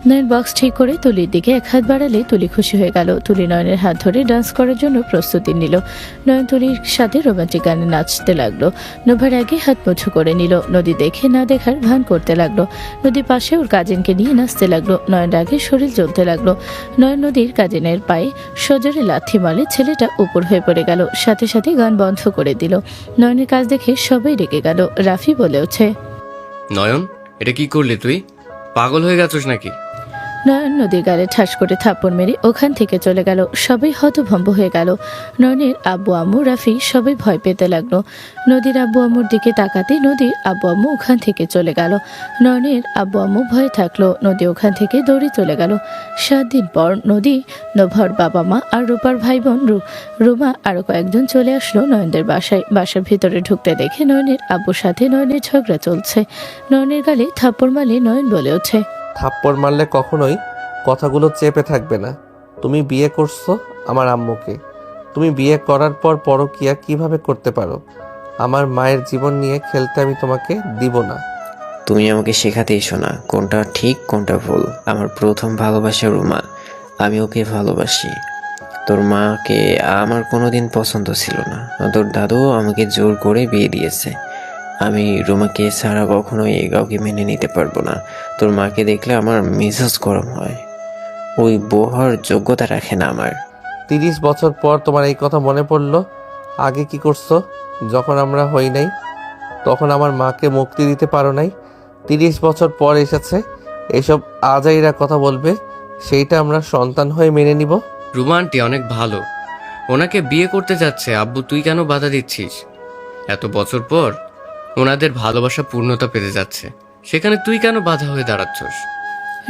নয়ন বক্স ঠিক করে তুলির দিকে এক হাত বাড়ালে তুলি খুশি হয়ে গেল। তুলি নয়নের হাত ধরে ডান্স করার জন্য প্রস্তুতি নিল। নয়ন তুলির সাথে রোমান্টিক গানে নাচতে লাগলো। নোভার আগে হাত মুঠো করে নিল। নদী দেখে না দেখার ভান করতে লাগলো। নদীর পাশে ওর কাজিনকে নিয়ে নাচতে লাগলো। নয়ন আগে শরীর জ্বলতে লাগলো। নয়ন নদীর কাজিনের পায়ে সজোরে লাথি মারলে ছেলেটা উপর হয়ে পড়ে গেল। সাথে সাথে গান বন্ধ করে দিল। নয়নের কাজ দেখে সবাই রেগে গেল। রাফি বলে ওঠে, নয়ন, এটা কি করলি তুই? পাগল হয়ে গেছিস নাকি? নয়ন নদীর গালে ঠাস করে থাপ্পড় মেরে ওখান থেকে চলে গেল। সবাই হতভম্ব হয়ে গেল। নয়নের আব্বু আম্মু, রাফি সবাই ভয় পেতে লাগলো। নদীর আব্বু আম্মুর দিকে তাকাতে নদীর আব্বু আম্মু ওখান থেকে চলে গেল। নয়নের আব্বু আম্মু ভয়ে থাকলো। নদী ওখান থেকে দৌড়ে চলে গেল। 7 দিন পর নদী, নোভার বাবা মা আর রূপার ভাই বোন রুমা আরো কয়েকজন চলে আসলো নয়নদের বাসায়। বাসার ভিতরে ঢুকতে দেখে নয়নের আব্বুর সাথে নয়নের ঝগড়া চলছে। নয়নের গালে থাপ্পড় মারলে নয়ন বলে ওঠে, থাপ্পড় মারলে কখনোই কথাগুলো চেপে থাকবে না। তুমি বিয়ে করছো আমার আম্মুকে। তুমি বিয়ে করার পর পরকিয়া কিভাবে করতে পারো? আমার মায়ের জীবন নিয়ে খেলতে আমি তোমাকে দিব না। তুমি আমাকে শেখাতে এসো না কোনটা ঠিক কোনটা ভুল। আমার প্রথম ভালোবাসা রুমা, আমি ওকে ভালোবাসি। তোর মাকে আমার কোনোদিন পছন্দ ছিল না, তোর দাদু আমাকে জোর করে বিয়ে দিয়েছে। আমি রুমাকে ছাড়া কখনোই এই কাউকে মেনে নিতে পারবো না। তোর মাকে দেখলে আমার মেজাজ গরম হয়। ওই বউ হওয়ার যোগ্যতা রাখে না আমার। 30 বছর পর তোমার এই কথা মনে পড়লো? আগে কি করছো? যখন আমরা হই নাই তখন আমার মাকে মুক্তি দিতে পারো নাই। 30 বছর পর এসেছে, এসব আজাইরা কথা বলবে, সেইটা আমরা সন্তান হয়ে মেনে নিব? রুমা আন্টি অনেক ভালো, ওনাকে বিয়ে করতে যাচ্ছে। আব্বু তুই কেন বাধা দিচ্ছিস? এত বছর পর ওনাদের ভালোবাসা পূর্ণতা পেতে যাচ্ছে, সেখানে তুই কেন বাধা হয়ে দাঁড়াচ্ছস?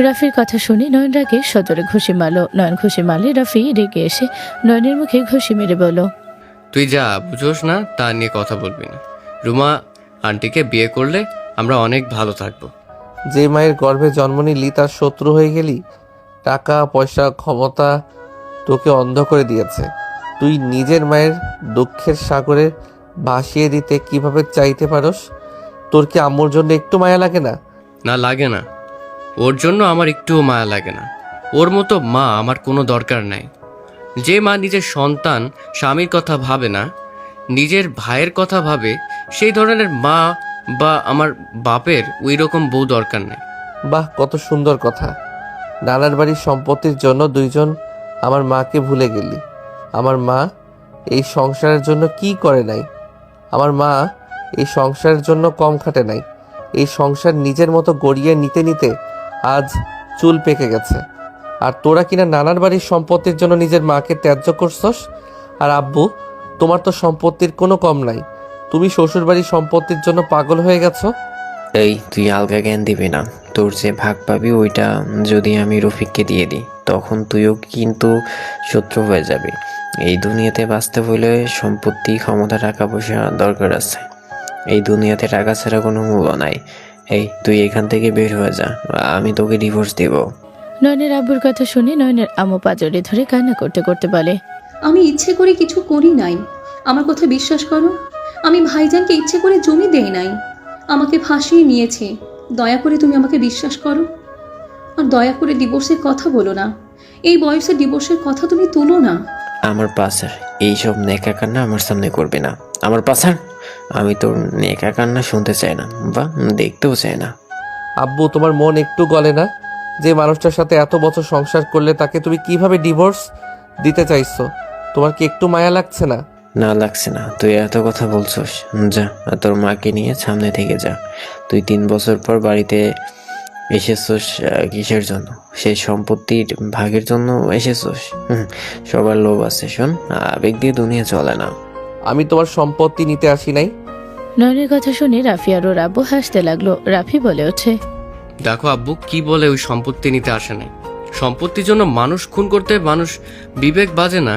রাফির কথা শুনে নয়ন রাগে সদরে ঘুষি মারল। নয়ন ঘুষি মারলে রাফি রেগে এসে নয়নের মুখে ঘুষি মেরে বলল, তুই যা বুঝোস না তা নিয়ে কথা বলবি না। রুমা আন্টিকে বিয়ে করলে আমরা অনেক ভালো থাকবো। যে মায়ের গর্ভে জন্ম নিলি তার শত্রু হয়ে গেলি? টাকা পয়সা ক্ষমতা তোকে অন্ধ করে দিয়েছে। তুই নিজের মায়ের দুঃখের সাগরে ভাসিয়ে দিতে কিভাবে চাইতে পারস? তোর কি আম্মুর জন্য একটু মায়া লাগে না? না লাগে না, ওর জন্য আমার একটুও মায়া লাগে না। ওর মতো মা আমার কোনো দরকার নাই। যে মা নিজের সন্তান স্বামীর কথা ভাবে না, নিজের ভাইয়ের কথা ভাবে, সেই ধরনের মা বা আমার বাপের ওই রকম বউ দরকার নেই। বাহ, কত সুন্দর কথা। নানার বাড়ির সম্পত্তির জন্য দুইজন আমার মাকে ভুলে গেলি। আমার মা এই সংসারের জন্য কি করে নাই? আমার মা এই সংসারের জন্য কম খাটে নাই। এই সংসার নিজের মতো গড়িয়ে নিতে নিতে আজ চুল পেকে গেছে। আর তোরা কিনা নানার বাড়ির সম্পত্তির জন্য নিজের মাকে ত্যায্য করছস। আর আব্বু, তোমার তো সম্পত্তির কোনো কম নাই, তুমি শ্বশুর বাড়ির সম্পত্তির জন্য পাগল হয়ে গেছো। এই তুই আলগা জ্ঞান দিবি না। তোর যে ভাগ পাবি ওইটা যদি আমি রফিককে দিয়ে দিই তখন তুইও কিন্তু শত্রু হয়ে যাবি। এই দুনিয়াতে বাঁচতে হইলে সম্পত্তি, ক্ষমতা, টাকা পয়সা দরকার আছে। এই দুনিয়াতে টাকা ছাড়া কোনো মূল্য নাই। এই তুই এখান থেকে বের হয়ে যা, আমি তোকে ডিভোর্স দেব। নয়নের আব্বুর কথা শুনে নয়নের আম্মু পাজরে ধরে কান্না করতে করতে বলে, আমি ইচ্ছে করে কিছু করি নাই। আমার কথা বিশ্বাস করো, আমি ভাইজানকে ইচ্ছে করে জমি দেই নাই। আমাকে ফাঁসিয়ে নিয়েছে। দয়া করে তুমি আমাকে বিশ্বাস করো, আর দয়া করে ডিভোর্সের কথা বলো না। এই বয়সে ডিভোর্সের কথা তুমি তুলো না। আমার পাশার এইসব নেকা কান্না আমার সামনে করবে না। আমার পাশার, আমি তোর নেকা কান্না শুনতে চাই না বা দেখতেও চাই না। আব্বু, তোমার মন একটু গলে না? যে মানুষটার সাথে এত বছর সংসার করলে তাকে তুমি কিভাবে ডিভোর্স দিতে চাইছো? তোমার কি একটু মায়া লাগছে না? না লাগছে না, তুই এত কথা বলছস। যা, তোর মাকে নিয়ে সামনে থেকে যা। তুই 3 বছর পর বাড়িতে এসেছস কিসের জন্য? সেই সম্পত্তির ভাগের জন্য এসেছস? সবার লোভ আছে। শোন, আবেগ দিয়ে দুনিয়া চলে না। আমি তোমার সম্পত্তি নিতে আসি নাই। নয়নের কথা শুনে রাফি আর ওর আব্বু হাসতে লাগলো। রাফি বলে ওঠে, দেখো আব্বু কি বলে, ওই সম্পত্তি নিতে আসে নাই। সম্পত্তির জন্য মানুষ খুন করতে মানুষ বিবেক বাজে না।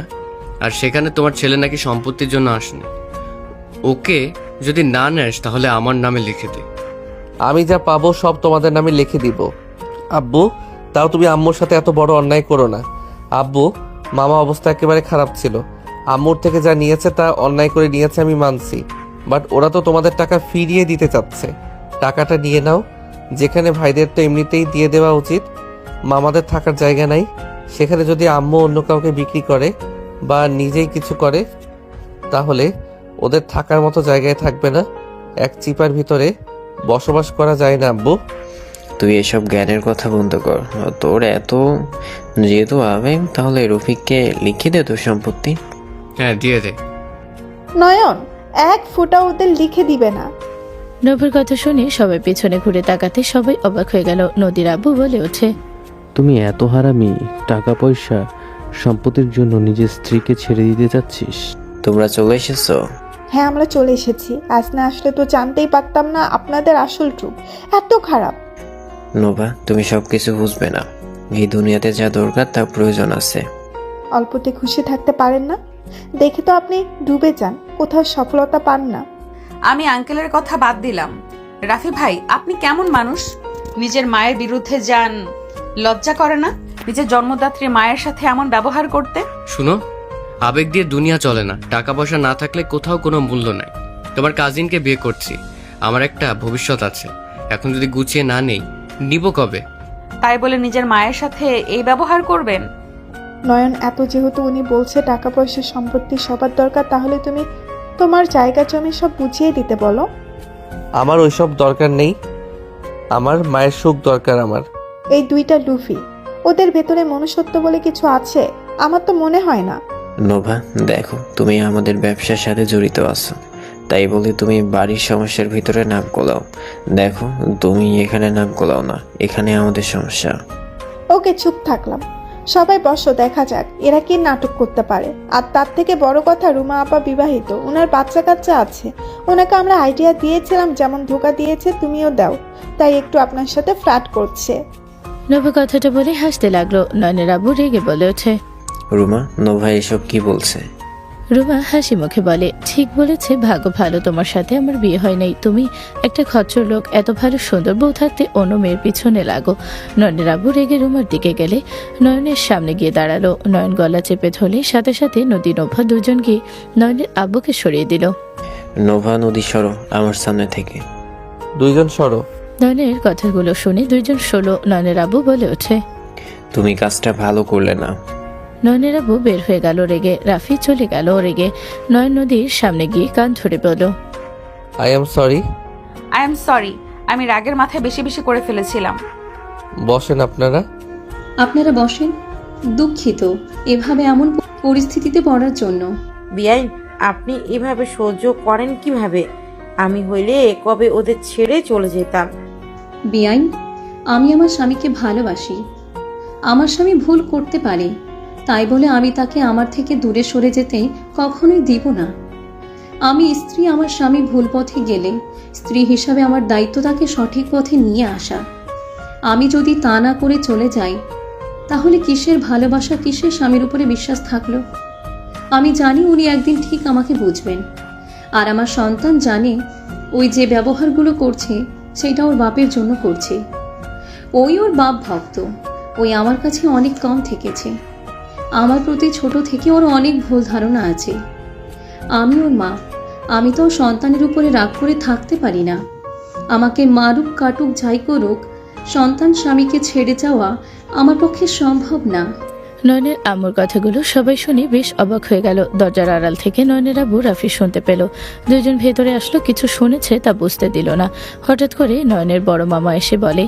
আর সেখানে তোমার ছেলে নাকি সম্পত্তির জন্য আসেনি। ওকে যদি না নেস তাহলে আমার নামে লিখে দে। আমি যা পাবো সব তোমাদের নামে লিখে দিব। আব্বু, তাও তুমি আম্মুর সাথে এত বড় অন্যায় করো না। আব্বু, মামা অবস্থা একেবারে খারাপ ছিল। আম্মুর থেকে যা নিয়েছে তা অন্যায় করে নিয়েছে, আমি মানছি। বাট ওরা তো তোমাদের টাকা ফিরিয়ে দিতে চাচ্ছে। টাকাটা নিয়ে নাও। যেখানে ভাইদের তো এমনিতেই দিয়ে দেওয়া উচিত। মামাদের থাকার জায়গা নাই, সেখানে যদি আম্মু অন্য কাউকে বিক্রি করে বা নিজেই কিছু করে তাহলে ওদের থাকার মতো জায়গায় থাকবে না। এক চিপার ভিতরে বসবাস করা যায় না আব্বু। তুই এসব জ্ঞানের কথা বন্ধ কর। তোর এত যেহেতু আবেগ, তাহলে রফিককে লিখে দে তোর সম্পত্তি। হ্যাঁ দিয়ে দে। নয়ন, এক ফোঁটা ওদের লিখে দিবে না। নবীর কথা শুনে সবাই পেছনে ঘুরে তাকাতে সবাই অবাক হয়ে গেল। নদীর আব্বু বলে ওঠে, তুমি এত হারামি, টাকা পয়সা সম্পত্তির জন্য নিজের স্ত্রীকে ছেড়ে দিতে চাচ্ছিস? তোমরা চলে এসেছো? হ্যাঁ, আমরা চলে এসেছি। আজ না আসলে তো জানতেই পারতাম না আপনাদের আসল রূপ এত খারাপ। নোভা, তুমি সবকিছু বুঝবে না। এই দুনিয়াতে যা দরকার তার প্রয়োজন আছে। অল্পতে খুশি থাকতে পারেন না? দেখে তো আপনি ডুবে যান, কোথাও সফলতা পান না। আমি আঙ্কেলের কথা বাদ দিলাম। রাফি ভাই, আপনি কেমন মানুষ? নিজের মায়ের বিরুদ্ধে যান, লজ্জা করে না নিজের জন্মদাত্রী মায়ের সাথে এমন ব্যবহার করতে? শুনো, আবেগ দিয়ে দুনিয়া চলে না। টাকা পয়সা না থাকলে কোথাও কোনো মূল্য নাই। তোমার কাজিনকে বিয়ে করছি, আমার একটা ভবিষ্যৎ আছে। এখন যদি গুছিয়ে না নেই, নিব কবে? তাই বলে নিজের মায়ের সাথে এই ব্যবহার করবেন? নয়ন, এত যেহেতু উনি বলছে টাকা পয়সা সম্পত্তি সবার দরকার, তাহলে তুমি তোমার জায়গা জমি সব বুঝিয়ে দিতে বলো। আমার ওইসব দরকার নেই, আমার মায়ের সুখ দরকার আমার। এই দুইটা লুফি, ওদের ভেতরে মনুষ্যত্ব বলে কিছু আছে? আমার তো মনে হয় না। নোভা দেখো, তুমি আমাদের ব্যবসার সাথে জড়িত আছো, তাই বলে তুমি বাড়ির সমস্যার ভিতরে নাক গলাও। দেখো, তুমি এখানে নাক গলাও না, এখানে আমাদের সমস্যা। ওকে, চুপ থাকলাম। সবাই বসো, দেখা যাক এরা কি নাটক করতে পারে। আর তার থেকে বড় কথা, রুমা আপা বিবাহিত, ওনার বাচ্চা কাচ্চা আছে। ওনাকে আমরা আইডিয়া দিয়েছিলাম, যেমন ধোকা দিয়েছে তুমিও দাও, তাই একটু আপনার সাথে ফ্ল্যাট করছে। নভা কথাটা বলে হাসতে লাগলো। নয়নের আব্বু রেগে বলে ওঠে, রুমা, নোভা এসব কি বলছে? রুমা হাসি মুখে বলে, ঠিক বলেছে, ভাগ্য ভালো তোমার সাথে আমার বিয়ে হয় নাই। তুমি একটা খচ্চর লোক, এত ভালো সুন্দর বউ থাকতে অন্য মেয়ের পিছনে লাগো। নয়নের আব্বু রেগে রুমার দিকে গেলে নয়নের সামনে গিয়ে দাঁড়ালো। নয়ন গলা চেপে ধরলে সাথে সাথে নদী নোভা দুজন গিয়ে নয়নের আব্বুকে সরিয়ে দিল। নোভা, নদী সরো আমার সামনে থেকে। দুইজন সরো। নয়নের কথাগুলো শুনে দুইজন সরলো। নয়নের আব্বু বলে ওঠে, তুমি কাজটা ভালো করলে না। নয়নের আব্বু বের হয়ে গেল রেগে। রাফি চলে গেল রেগে। নয়ন নদীর সামনে গিয়ে কান ধরে বলল, I am sorry. I am sorry, আমি রাগের মাথায় বেশি বেশি করে ফেলেছিলাম। বসেন আপনারা। আপনারা বসেন। দুঃখিত এভাবে এমন পরিস্থিতিতে পড়ার জন্য। বিয়াই, আপনি এভাবে সহ্য করেন কিভাবে? আমি হইলে কবে ওদের ছেড়ে চলে যেতাম। বেআইন, আমি আমার স্বামীকে ভালোবাসি। আমার স্বামী ভুল করতে পারে, তাই বলে আমি তাকে আমার থেকে দূরে সরে যেতে কখনোই দিব না। আমি স্ত্রী, আমার স্বামী ভুল পথে গেলে স্ত্রী হিসাবে আমার দায়িত্ব তাকে সঠিক পথে নিয়ে আসা। আমি যদি তা না করে চলে যাই, তাহলে কিসের ভালোবাসা, কিসের স্বামীর উপরে বিশ্বাস থাকলো? আমি জানি উনি একদিন ঠিক আমাকে বুঝবেন। আর আমার সন্তান জানে ওই যে ব্যবহারগুলো করছে সেটা ওর বাপের জন্য করছে। ওই ওর বাপ ভক্ত, ওই আমার কাছে অনেক কম থেকেছে। আমার প্রতি ছোট থেকে ওর অনেক ভুল ধারণা আছে। আমি ওর মা, আমি তো ওর সন্তানের উপরে রাগ করে থাকতে পারি না। আমাকে মারুক, কাটুক, যাই করুক, সন্তান স্বামীকে ছেড়ে যাওয়া আমার পক্ষে সম্ভব না। নয়নের আম্মুর কথাগুলো সবাই শুনে বেশ অবাক হয়ে গেল। দরজার আড়াল থেকে নয়নের আব্বু রাফি শুনতে পেল। দুজন ভেতরে আসলো, কিছু শুনেছে তা বুঝতে দিল না। হঠাৎ করে নয়নের বড় মামা এসে বলে,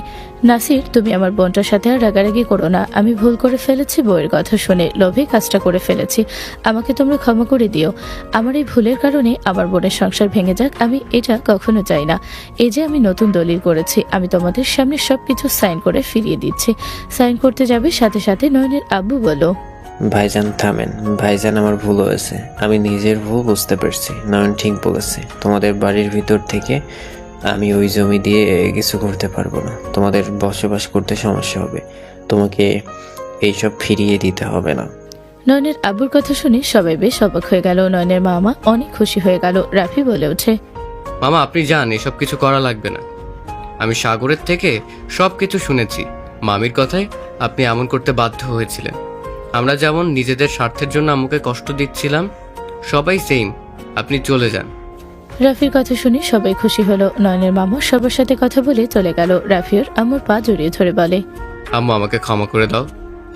নাসির, তুমি আমার বোনটার সাথে আর রাগারাগি করো না। আমি ভুল করে ফেলেছি, বউয়ের কথা শুনে লোভে কাজটা করে ফেলেছি। আমাকে তোমরা ক্ষমা করে দিও। আমার এই ভুলের কারণে আমার বোনের সংসার ভেঙে যাক, আমি এটা কখনো চাই না। এই যে আমি নতুন দলিল করেছি, আমি তোমাদের সামনে সবকিছু সাইন করে ফিরিয়ে দিচ্ছি। সাইন করতে যাবে, সাথে সাথে নয়নের আব্বু বলো, ভাইজান থামেন। ভাইজান, আমার ভুল হয়েছে, আমি নিজের ভুল বুঝতে পারছি। নয়ন ঠিক বলেছে, তোমাদের বাড়ির ভিতর থেকে আমি ওই জমি দিয়ে কিছু করতে পারবো না। তোমাদের বসবাস করতে সমস্যা হবে, তোমাকে এইসব ফিরিয়ে দিতে হবে না। নয়নের আব্বুর কথা শুনে সবাই বেশ অবাক হয়ে গেল। নয়নের মামা অনেক খুশি হয়ে গেল। রাফি বলে ওঠে, মামা, আপনি যান, এসব কিছু করা লাগবে না। আমি সাগরের থেকে সব কিছু শুনেছি। মামির কথায় আপনি এমন করতে বাধ্য হয়েছিলেন। আমরা যেমন নিজেদের স্বার্থের জন্য আম্মুকে কষ্ট দিচ্ছিলাম, সবাই সেম। আপনি চলে যান। রাফির কথা শুনে সবাই খুশি হলো। নয়নের মামা সবার সাথে কথা বলে চলে গেল। রাফির আম্মুর পা জড়িয়ে ধরে বলে, আম্মু, আমাকে ক্ষমা করে দাও।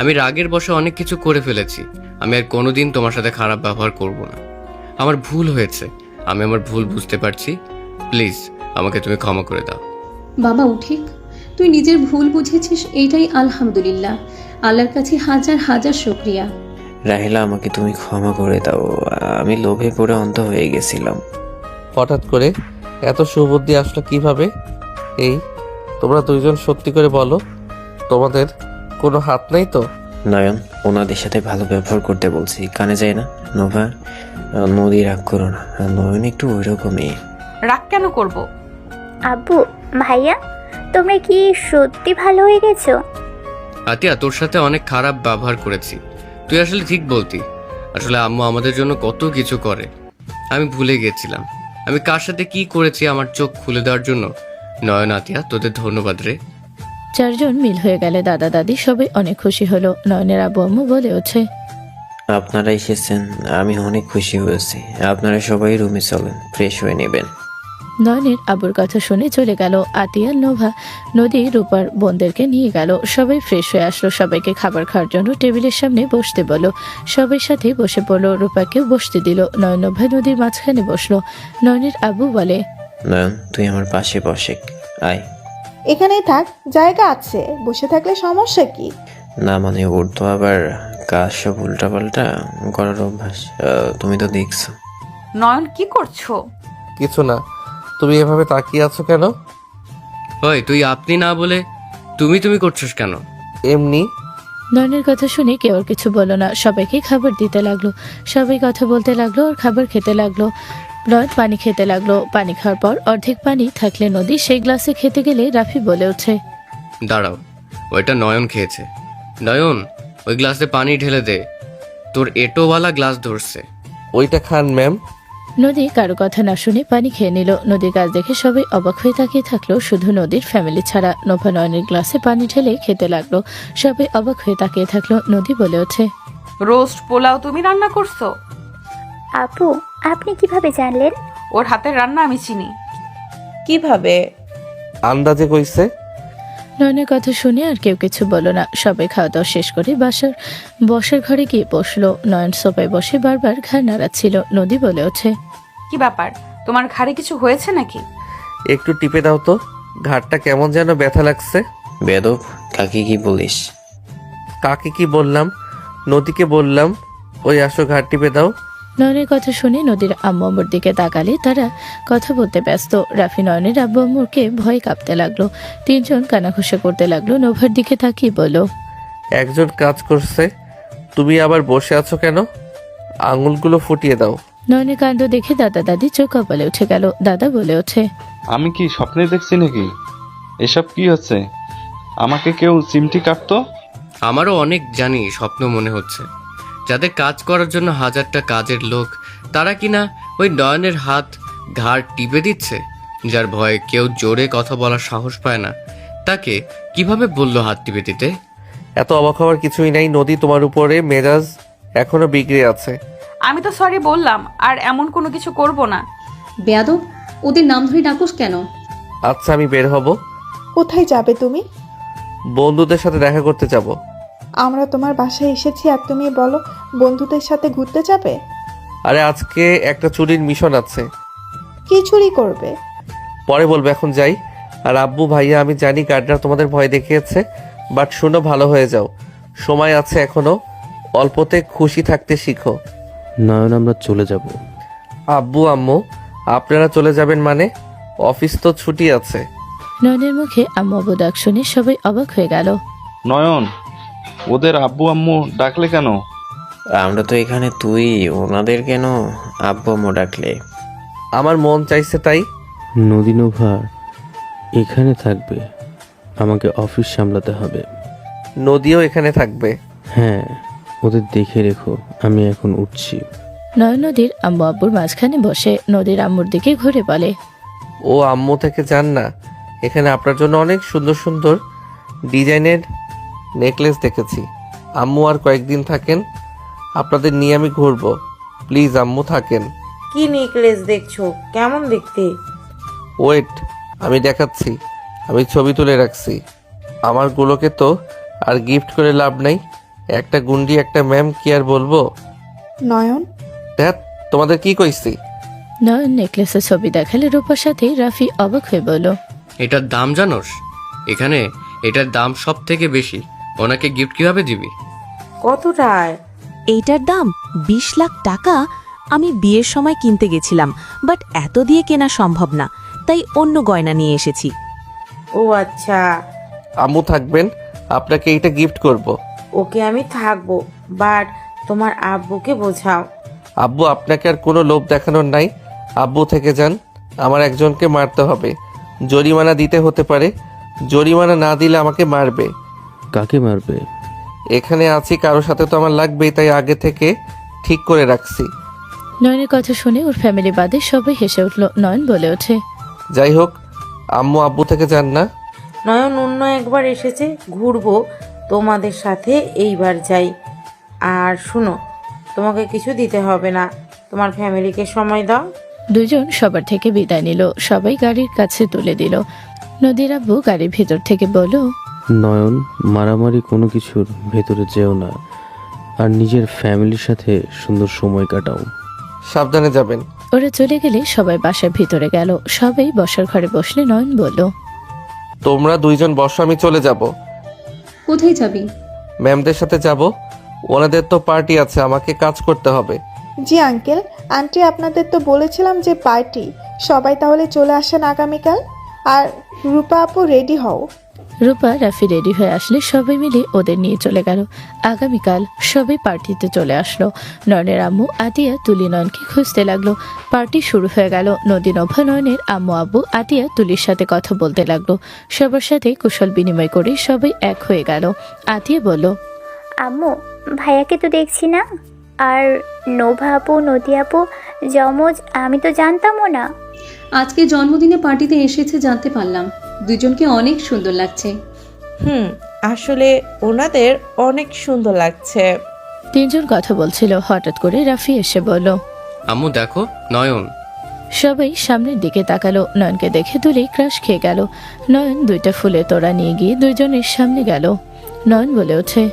আমি রাগের বশে অনেক কিছু করে ফেলেছি। আমি আর কোনোদিন তোমার সাথে খারাপ ব্যবহার করব না। আমার ভুল হয়েছে, আমি আমার ভুল বুঝতে পারছি। প্লিজ আমাকে তুমি ক্ষমা করে দাও। বাবা উঠিক, তুই নিজের ভুল বুঝেছিস, এইটাই আলহামদুলিল্লাহ। আল্লাহর কাছে হাজার হাজার শুকরিয়া। রাহিলা, আমাকে তুমি ক্ষমা করে দাও। আমি লোভে পড়ে অন্ধ হয়ে গেছিলাম। হঠাৎ করে এত সুবুদ্ধি আসলো কিভাবে? এই তোমরা দুইজন সত্যি করে বলো, তোমাদের কোনো হাত নেই তো? নয়ন, ওনাদের সাথে ভালো ব্যবহার করতে বলছি, কানে যায় না? নোভা, নদী রাগ করো না, নয়ন একটু ওই রকমই। রাগ কেন করব? আব্বু, ভাইয়া, তোমরা কি সত্যি ভালো হয়ে গেছো? আতিয়া, তোর সাথে অনেক খারাপ ব্যবহার করেছি। তুই আসলে ঠিক বলতি। আসলে আম্মু আমাদের জন্য কত কিছু করে, আমি ভুলে গেছিলাম। আমি কার সাথে কি করেছি আমার চোখ খুলে দেওয়ার জন্য। নয়ন, আতিয়া, তোদের ধন্যবাদ রে। চারজন মিল হয়ে গেলে দাদা দাদি সবাই অনেক খুশি হলো। নয়নের আব্বু আম্মু বলে ওঠে, আপনারা এসেছেন, আমি অনেক খুশি হয়েছি। আপনারা সবাই রুমে চলেন, ফ্রেশ হয়ে নেবেন। নয়নের আব্বুর কথা শুনে চলে গেল। আতিয়া, নোভা, নদী রূপার বোনদেরকে নিয়ে গেল। সবাই ফ্রেশ হয়ে আসলো। সবাইকে খাবার খাওয়ার জন্য টেবিলের সামনে বসতে বলল। সবাই সাথে বসে পড়লো। রূপাকেও বসতে দিল। নয়ন, নোভা নদীর মাঝখানে বসলো। নয়নের আব্বু বলে, নয়ন, তুই আমার পাশে বসে আয়। এখানেই থাক, জায়গা আছে, বসে থাকলে সমস্যা কি? না মানে ওর তো আবার কাজ সব উল্টাপাল্টা করার অভ্যাস, তুমি তো দেখছো। নয়ন কি করছো? কিছু না, তুমি এভাবে তাকিয়ে আছো কেন? ওই তুই আপনি না বলে তুমি করছিস কেন? এমনি। নয়নের কথা শুনে কেউ আর কিছু বলল না, সবাইকে খাবার দিতে লাগলো। সবাই কথা বলতে লাগলো আর খাবার খেতে লাগলো। নয়ন পানি খেতে লাগলো। পানি খাওয়ার পর অর্ধেক পানি থাকলে নদী সেই গ্লাসে খেতে গেলে রাফি বলে ওঠে, দাঁড়াও, ওইটা নয়ন খেয়েছে। নয়ন, ওই গ্লাসে পানি ঢেলে দে, তোর এটোওয়ালা গ্লাস ধরছে। ওইটা খান ম্যাম। নদী কারো কথা না শুনে পানি খেয়ে নিল। নদীর কাজ দেখে সবাই অবাক হয়ে তাকিয়ে থাকলো, শুধু নদীর ফ্যামিলি ছাড়া। নোভা নয়নের গ্লাসে পানি ঢেলে খেতে লাগলো। সবাই অবাক হয়ে তাকিয়ে থাকলো। নদী বলে ওঠে, রোস্ট পোলাও তুমি রান্না করছো? আপু, আপনি কিভাবে জানলেন? ওর হাতের রান্না আমি চিনি। কিভাবে? আন্দাজে কইছে। নয়নের কথা শুনে আর কেউ কিছু বলল না। সবাই খাওয়া দাওয়া শেষ করে বসার ঘরে গিয়ে বসলো। নয়ন সোফায় বসে বারবার ঘাড় নাড়াচ্ছিল। নদী বলে ওঠে, কি ব্যাপার, তোমার ঘাড়ে কিছু হয়েছে নাকি? একটু টিপে দাও তো, ঘাটটা কেমন যেন ব্যথা লাগছে। বেদব, কাকে কি বলিস? কাকে কি বললাম? নদীকে বললাম ওই আসো ঘাট টিপে দাও। নয়নের কথা শুনে নদীর আম্মু আম্মুর দিকে তাকালে তারা কথা বলতে ব্যস্ত। রাফি নয়নের আব্বু আম্মুরকে ভয় কাঁপতে লাগলো। তিনজন কানাঘুষা করতে লাগলো। নোভার দিকে তাকিয়ে বলল, একজন কাজ করছে, তুমি আবার বসে আছো কেন? আঙুলগুলো ফুটিয়ে দাও। নয়নের কাণ্ড দেখে দাদা দাদি চোখ কপালে উঠে গেল। দাদা বলে ওঠে, আমি কি স্বপ্নে দেখছি নাকি? এসব কি হচ্ছে? আমাকে কেউ চিমটি কাটতো? আমারও অনেক জানি স্বপ্ন মনে হচ্ছে। যাদের কাজ করার জন্য হাজারটা কাজের লোক, তারা কিনা ওই নয়নের হাত ঘাড় টিপে দিচ্ছে। যার ভয়ে কেউ জোরে কথা বলার সাহস পায় না, তাকে কিভাবে বললো হাত টিপে দিতে? এত অবাক হওয়ার কিছুই নাই। নদী, তোমার উপরে মেজাজ এখনো বিগড়ে আছে। আমি তো সরি বললাম, আর এমন কোনো কিছু করব না। বেয়াদব, ওদের নাম ধরে ডাকুস কেন? আচ্ছা, আমি বের হব। কোথায় যাবে তুমি? বন্ধুদের সাথে দেখা করতে যাব। আমরা তোমার বাসায় এসেছি আর তুমি বলো বন্ধুদের সাথে ঘুরতে যাবে? আরে আজকে একটা চুরির মিশন আছে। কি চুরি করবে? পরে বলবো, এখন যাই। আর আব্বু ভাইয়া, আমি জানি গার্ডরা তোমাদের ভয় দেখিয়েছে, বাট শুনো, ভালো হয়ে যাও। সময় আছে এখনো, অল্পতে খুশি থাকতে শিখো। নয়ন, আমরা চলে যাব। আব্বু আম্মু, আপনারা চলে যাবেন মানে? অফিস তো ছুটি আছে। নয়নের মুখে আম্মু আব্বু ডাক শুনে সবাই অবাক হয়ে গেল। নয়ন, ওদের আব্বু আম্মু ডাকলে কেন? আমরা তো এখানে, তুই ওনাদের কেন আব্বু আম্মু ডাকলে? আমার মন চাইছে তাই। নদী নোভা এখানে থাকবে, আমাকে অফিস সামলাতে হবে। নদীও এখানে থাকবে। হ্যাঁ, ওদের দেখে রেখো, আমি এখন উঠছি। নয়ন নদীর আম্মু আব্বুর মাঝখানে বসে নদীর আম্মুর দিকে ঘুরে বলে, ও আম্মু থেকে যান না, এখানে আপনার জন্য অনেক সুন্দর সুন্দর ডিজাইনের নেকলেস দেখেছি। আম্মু আর কয়েকদিন থাকেন, আপনাদের নিয়ে আমি ঘুরবো। প্লিজ আম্মু থাকেন। কি নেকলেস দেখছো? কেমন দেখতে? ওয়েট, আমি দেখাচ্ছি। আমি ছবি তুলে রাখছি। আমার গুলোকে তো আর গিফট করে লাভ নাই। একটা গুন্ডি, একটা ম্যাম, কি আর বলবো। নয়ন, ধ্যাত, তোমাদের কি কইছি? নয়ন নেকলেসের ছবি দেখালে রূপার সাথে রাফি অবাক হয়ে বলল, এটার দাম জানোস? এখানে এটার দাম সব থেকে বেশি। ওনাকে গিফট কিভাবে দিবি? কতটায়? এইটার দাম 20 লাখ টাকা। আমি বিয়ের সময় কিনতে গেছিলাম, বাট এত দিয়ে কেনা সম্ভব না, তাই অন্য গয়না নিয়ে এসেছি। ও আচ্ছা, আম্মু থাকবেন, আপনাকে এইটা গিফট করব। ওকে আমি থাকবো, বাট তোমার আব্বুকে বোঝাও। আব্বু, আপনাকে আর কোনো লোভ দেখানোর নাই। আব্বু থেকে যান, আমার একজনকে মারতে হবে। জরিমানা দিতে হতে পারে। জরিমানা না দিলে আমাকে মারবে। কাকে মারবে? এখানে আছি, কারোর সাথে তো আমার লাগবেই, তাই আগে থেকে ঠিক করে রাখছি। নয়নের কথা শুনে ওর ফ্যামিলি বাদে সবাই হেসে উঠল। নয়ন বলে ওঠে, যাই হোক, আম্মু আব্বু থেকে যান না। নয়ন অন্য একবার এসেছে, ঘুরবো তোমাদের সাথে, এইবার যাই। আর শুনো, তোমাকে কিছু দিতে হবে না, তোমার ফ্যামিলিকে সময় দাও। দুজন সবার থেকে বিদায় নিল। সবাই গাড়ির কাছে তুলে দিল। নদীর আব্বু গাড়ির ভেতর থেকে বলল, নয়ন, মারামারি কোনো কিছুর ভেতরে যেও না, আর নিজের ফ্যামিলির সাথে সুন্দর সময় কাটাও। সাবধানে যাবেন। ওরা চলে গেলে সবাই বাসার ভিতরে গেল। সবাই বসার ঘরে বসলে নয়ন বলল, তোমরা দুইজন বসো, আমি চলে যাব। কোথায় যাবি? ম্যামদের সাথে যাব, ওনাদের তো পার্টি আছে, আমাকে কাজ করতে হবে। জি আঙ্কেল আন্টি, আপনাদের তো বলেছিলাম যে পার্টি, সবাই তাহলে চলে আসেন আগামীকাল। আর রূপা আপু রেডি হও। রূপা রাফি রেডি হয়ে আসলে সবাই মিলে ওদের নিয়ে চলে গেল। আগামীকাল সবাই পার্টিতে চলে আসলো। নয়নের আম্মু আতিয়া তুলি নয়নকে খুঁজতে লাগলো। পার্টি শুরু হয়ে গেল। নদী নভা নয়নের আম্মু আব্বু আতিয়া তুলির সাথে কথা বলতে লাগলো। সবার সাথে কুশল বিনিময় করে সবাই এক হয়ে গেল। আতিয়া বলল, আম্মু ভাইয়াকে তো দেখছি না, আর নোভা আপু নদী আপু যমজ, আমি তো জানতামও না। আজকে জন্মদিনে পার্টিতে এসেছে জানতে পারলাম। দুজনকে অনেক সুন্দর লাগছে। আসলে ওনাদের অনেক সুন্দর লাগছে। তিনজন কথা বলছিল, হঠাৎ করে রাফি এসে বলল, আম্মু দেখো নয়ন। সবাই সামনের দিকে তাকালো। নয়নকে দেখে তুলি ক্রাশ খেয়ে গেল। নয়ন দুইটা ফুলের তোড়া নিয়ে গিয়ে দুইজনের সামনে গেল। নয়ন বলে ওঠে,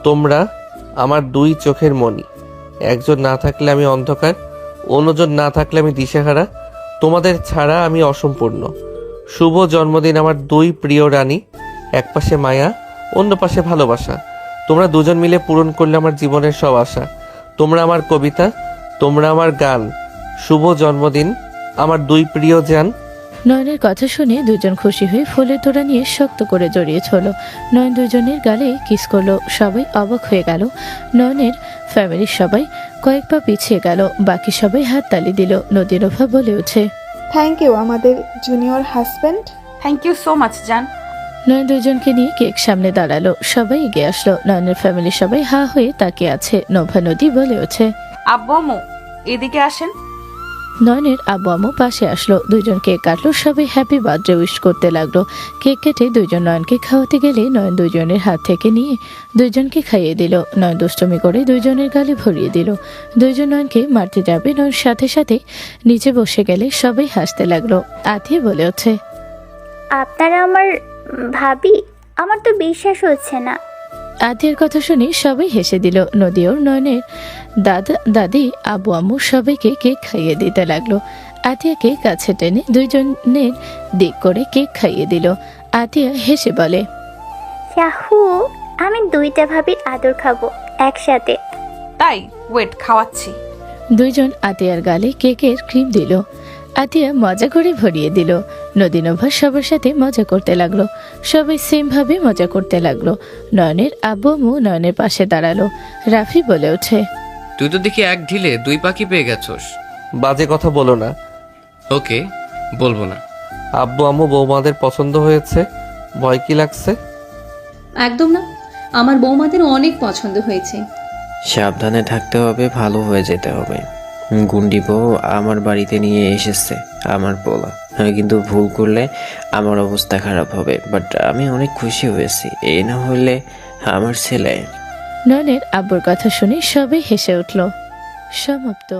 তোমরা আমার দুই চোখের মণি, একজন না থাকলে আমি অন্ধকার, অন্যজন না থাকলে আমি দিশেহারা, তোমাদের ছাড়া আমি অসম্পূর্ণ। শুভ জন্মদিন আমার দুই প্রিয় রানী, এক পাশে মায়া, অন্য পাশে ভালোবাসা। তোমরা দুজন মিলে পূরণ করলে আমার জীবনের সব আশা। তোমরা আমার কবিতা, তোমরা আমার গান। শুভ জন্মদিন আমার দুই প্রিয় জান। নয়নের কথা শুনে দুজন খুশি হয়ে ফুলের তোড়া নিয়ে শক্ত করে জড়িয়ে ছড়ল। নয়ন দুজনের গালে কিস করলো। সবাই অবাক হয়ে গেল। নয়নের ফ্যামিলির সবাই কয়েক পা পিছিয়ে গেল। বাকি সবাই হাত তালি দিল। নদীরোভা বলে ওঠে, থ্যাংক ইউ আমাদের junior husband. Thank you so much জান। নয়ন দুজনকে নিয়ে কেক সামনে দাঁড়ালো। সবাই এগিয়ে আসলো। নয়নের ফ্যামিলির সবাই হা হয়ে তাকিয়ে আছে। নোভা নদী বলে ওঠে, আব্বু আম্মু এদিকে আসেন। নয়নের আব্বু আম্মু পাশে আসলো। দুইজন কেক কাটলো। সবাই হ্যাপি বার্থডে উইশ করতে লাগলো। কেক কেটে দুইজন নয়নকে খাওয়াতে গেলে নয়ন দুইজনের হাত থেকে নিয়ে দুইজনকে খাইয়ে দিল। নয়ন দুষ্টমি করে দুইজনের গালে ভরিয়ে দিল। দুইজন নয়নকে মারতে যাবে, নয়ন সাথে সাথে নিচে বসে গেলে সবাই হাসতে লাগলো। আতিয়া বলে ওঠে, আপনারা আমার ভাবি? আমার তো বিশ্বাস হচ্ছে না। আতিয়ার কথা শুনে সবাই হেসে দিল। নদী ও নয়নের দাদি আব্বু আম্মু সবাইকে কেক খাইয়ে দিতে লাগলো। আতিয়াকে কাছে টেনে দুইজনের দিক করে কেক খাইয়ে দিল। আতিয়া হেসে বলে, ইয়াহু, আমি দুইটা ভাবির আদর খাবো একসাথে। তাই ওয়েট, খাওয়াচ্ছি। দুইজন আতিয়ার গালে কেকের ক্রিম দিল। আতিয়া মজা করে ভরিয়ে দিল। নদীনভা সবার সাথে মজা করতে লাগলো। সবাই সেম ভাবে মজা করতে লাগলো। নয়নের আব্বু আম্মু নয়নের পাশে দাঁড়ালো। রাফি বলে ওঠে, তুই তো দেখি এক ঢিলে দুই পাখি পেয়ে গেছোস। বাজে কথা বলো না। ওকে, বলবো না। আব্বু আম্মু বৌমাদের পছন্দ হয়েছে, ভয় কি লাগছে? একদম না, আমার বৌমাদের অনেক পছন্দ হয়েছে। সাবধানে থাকতে হবে, ভালো হয়ে যেতে হবে। গুন্ডি বউ আমার বাড়িতে নিয়ে এসেছে আমার পোলা, কিন্তু ভুল করলে আমার অবস্থা খারাপ হবে। বাট আমি অনেক খুশি হয়েছি, এই না হলে আমার ছেলে। নয়নের আব্বুর কথা শুনে সবাই হেসে উঠল। সমাপ্ত।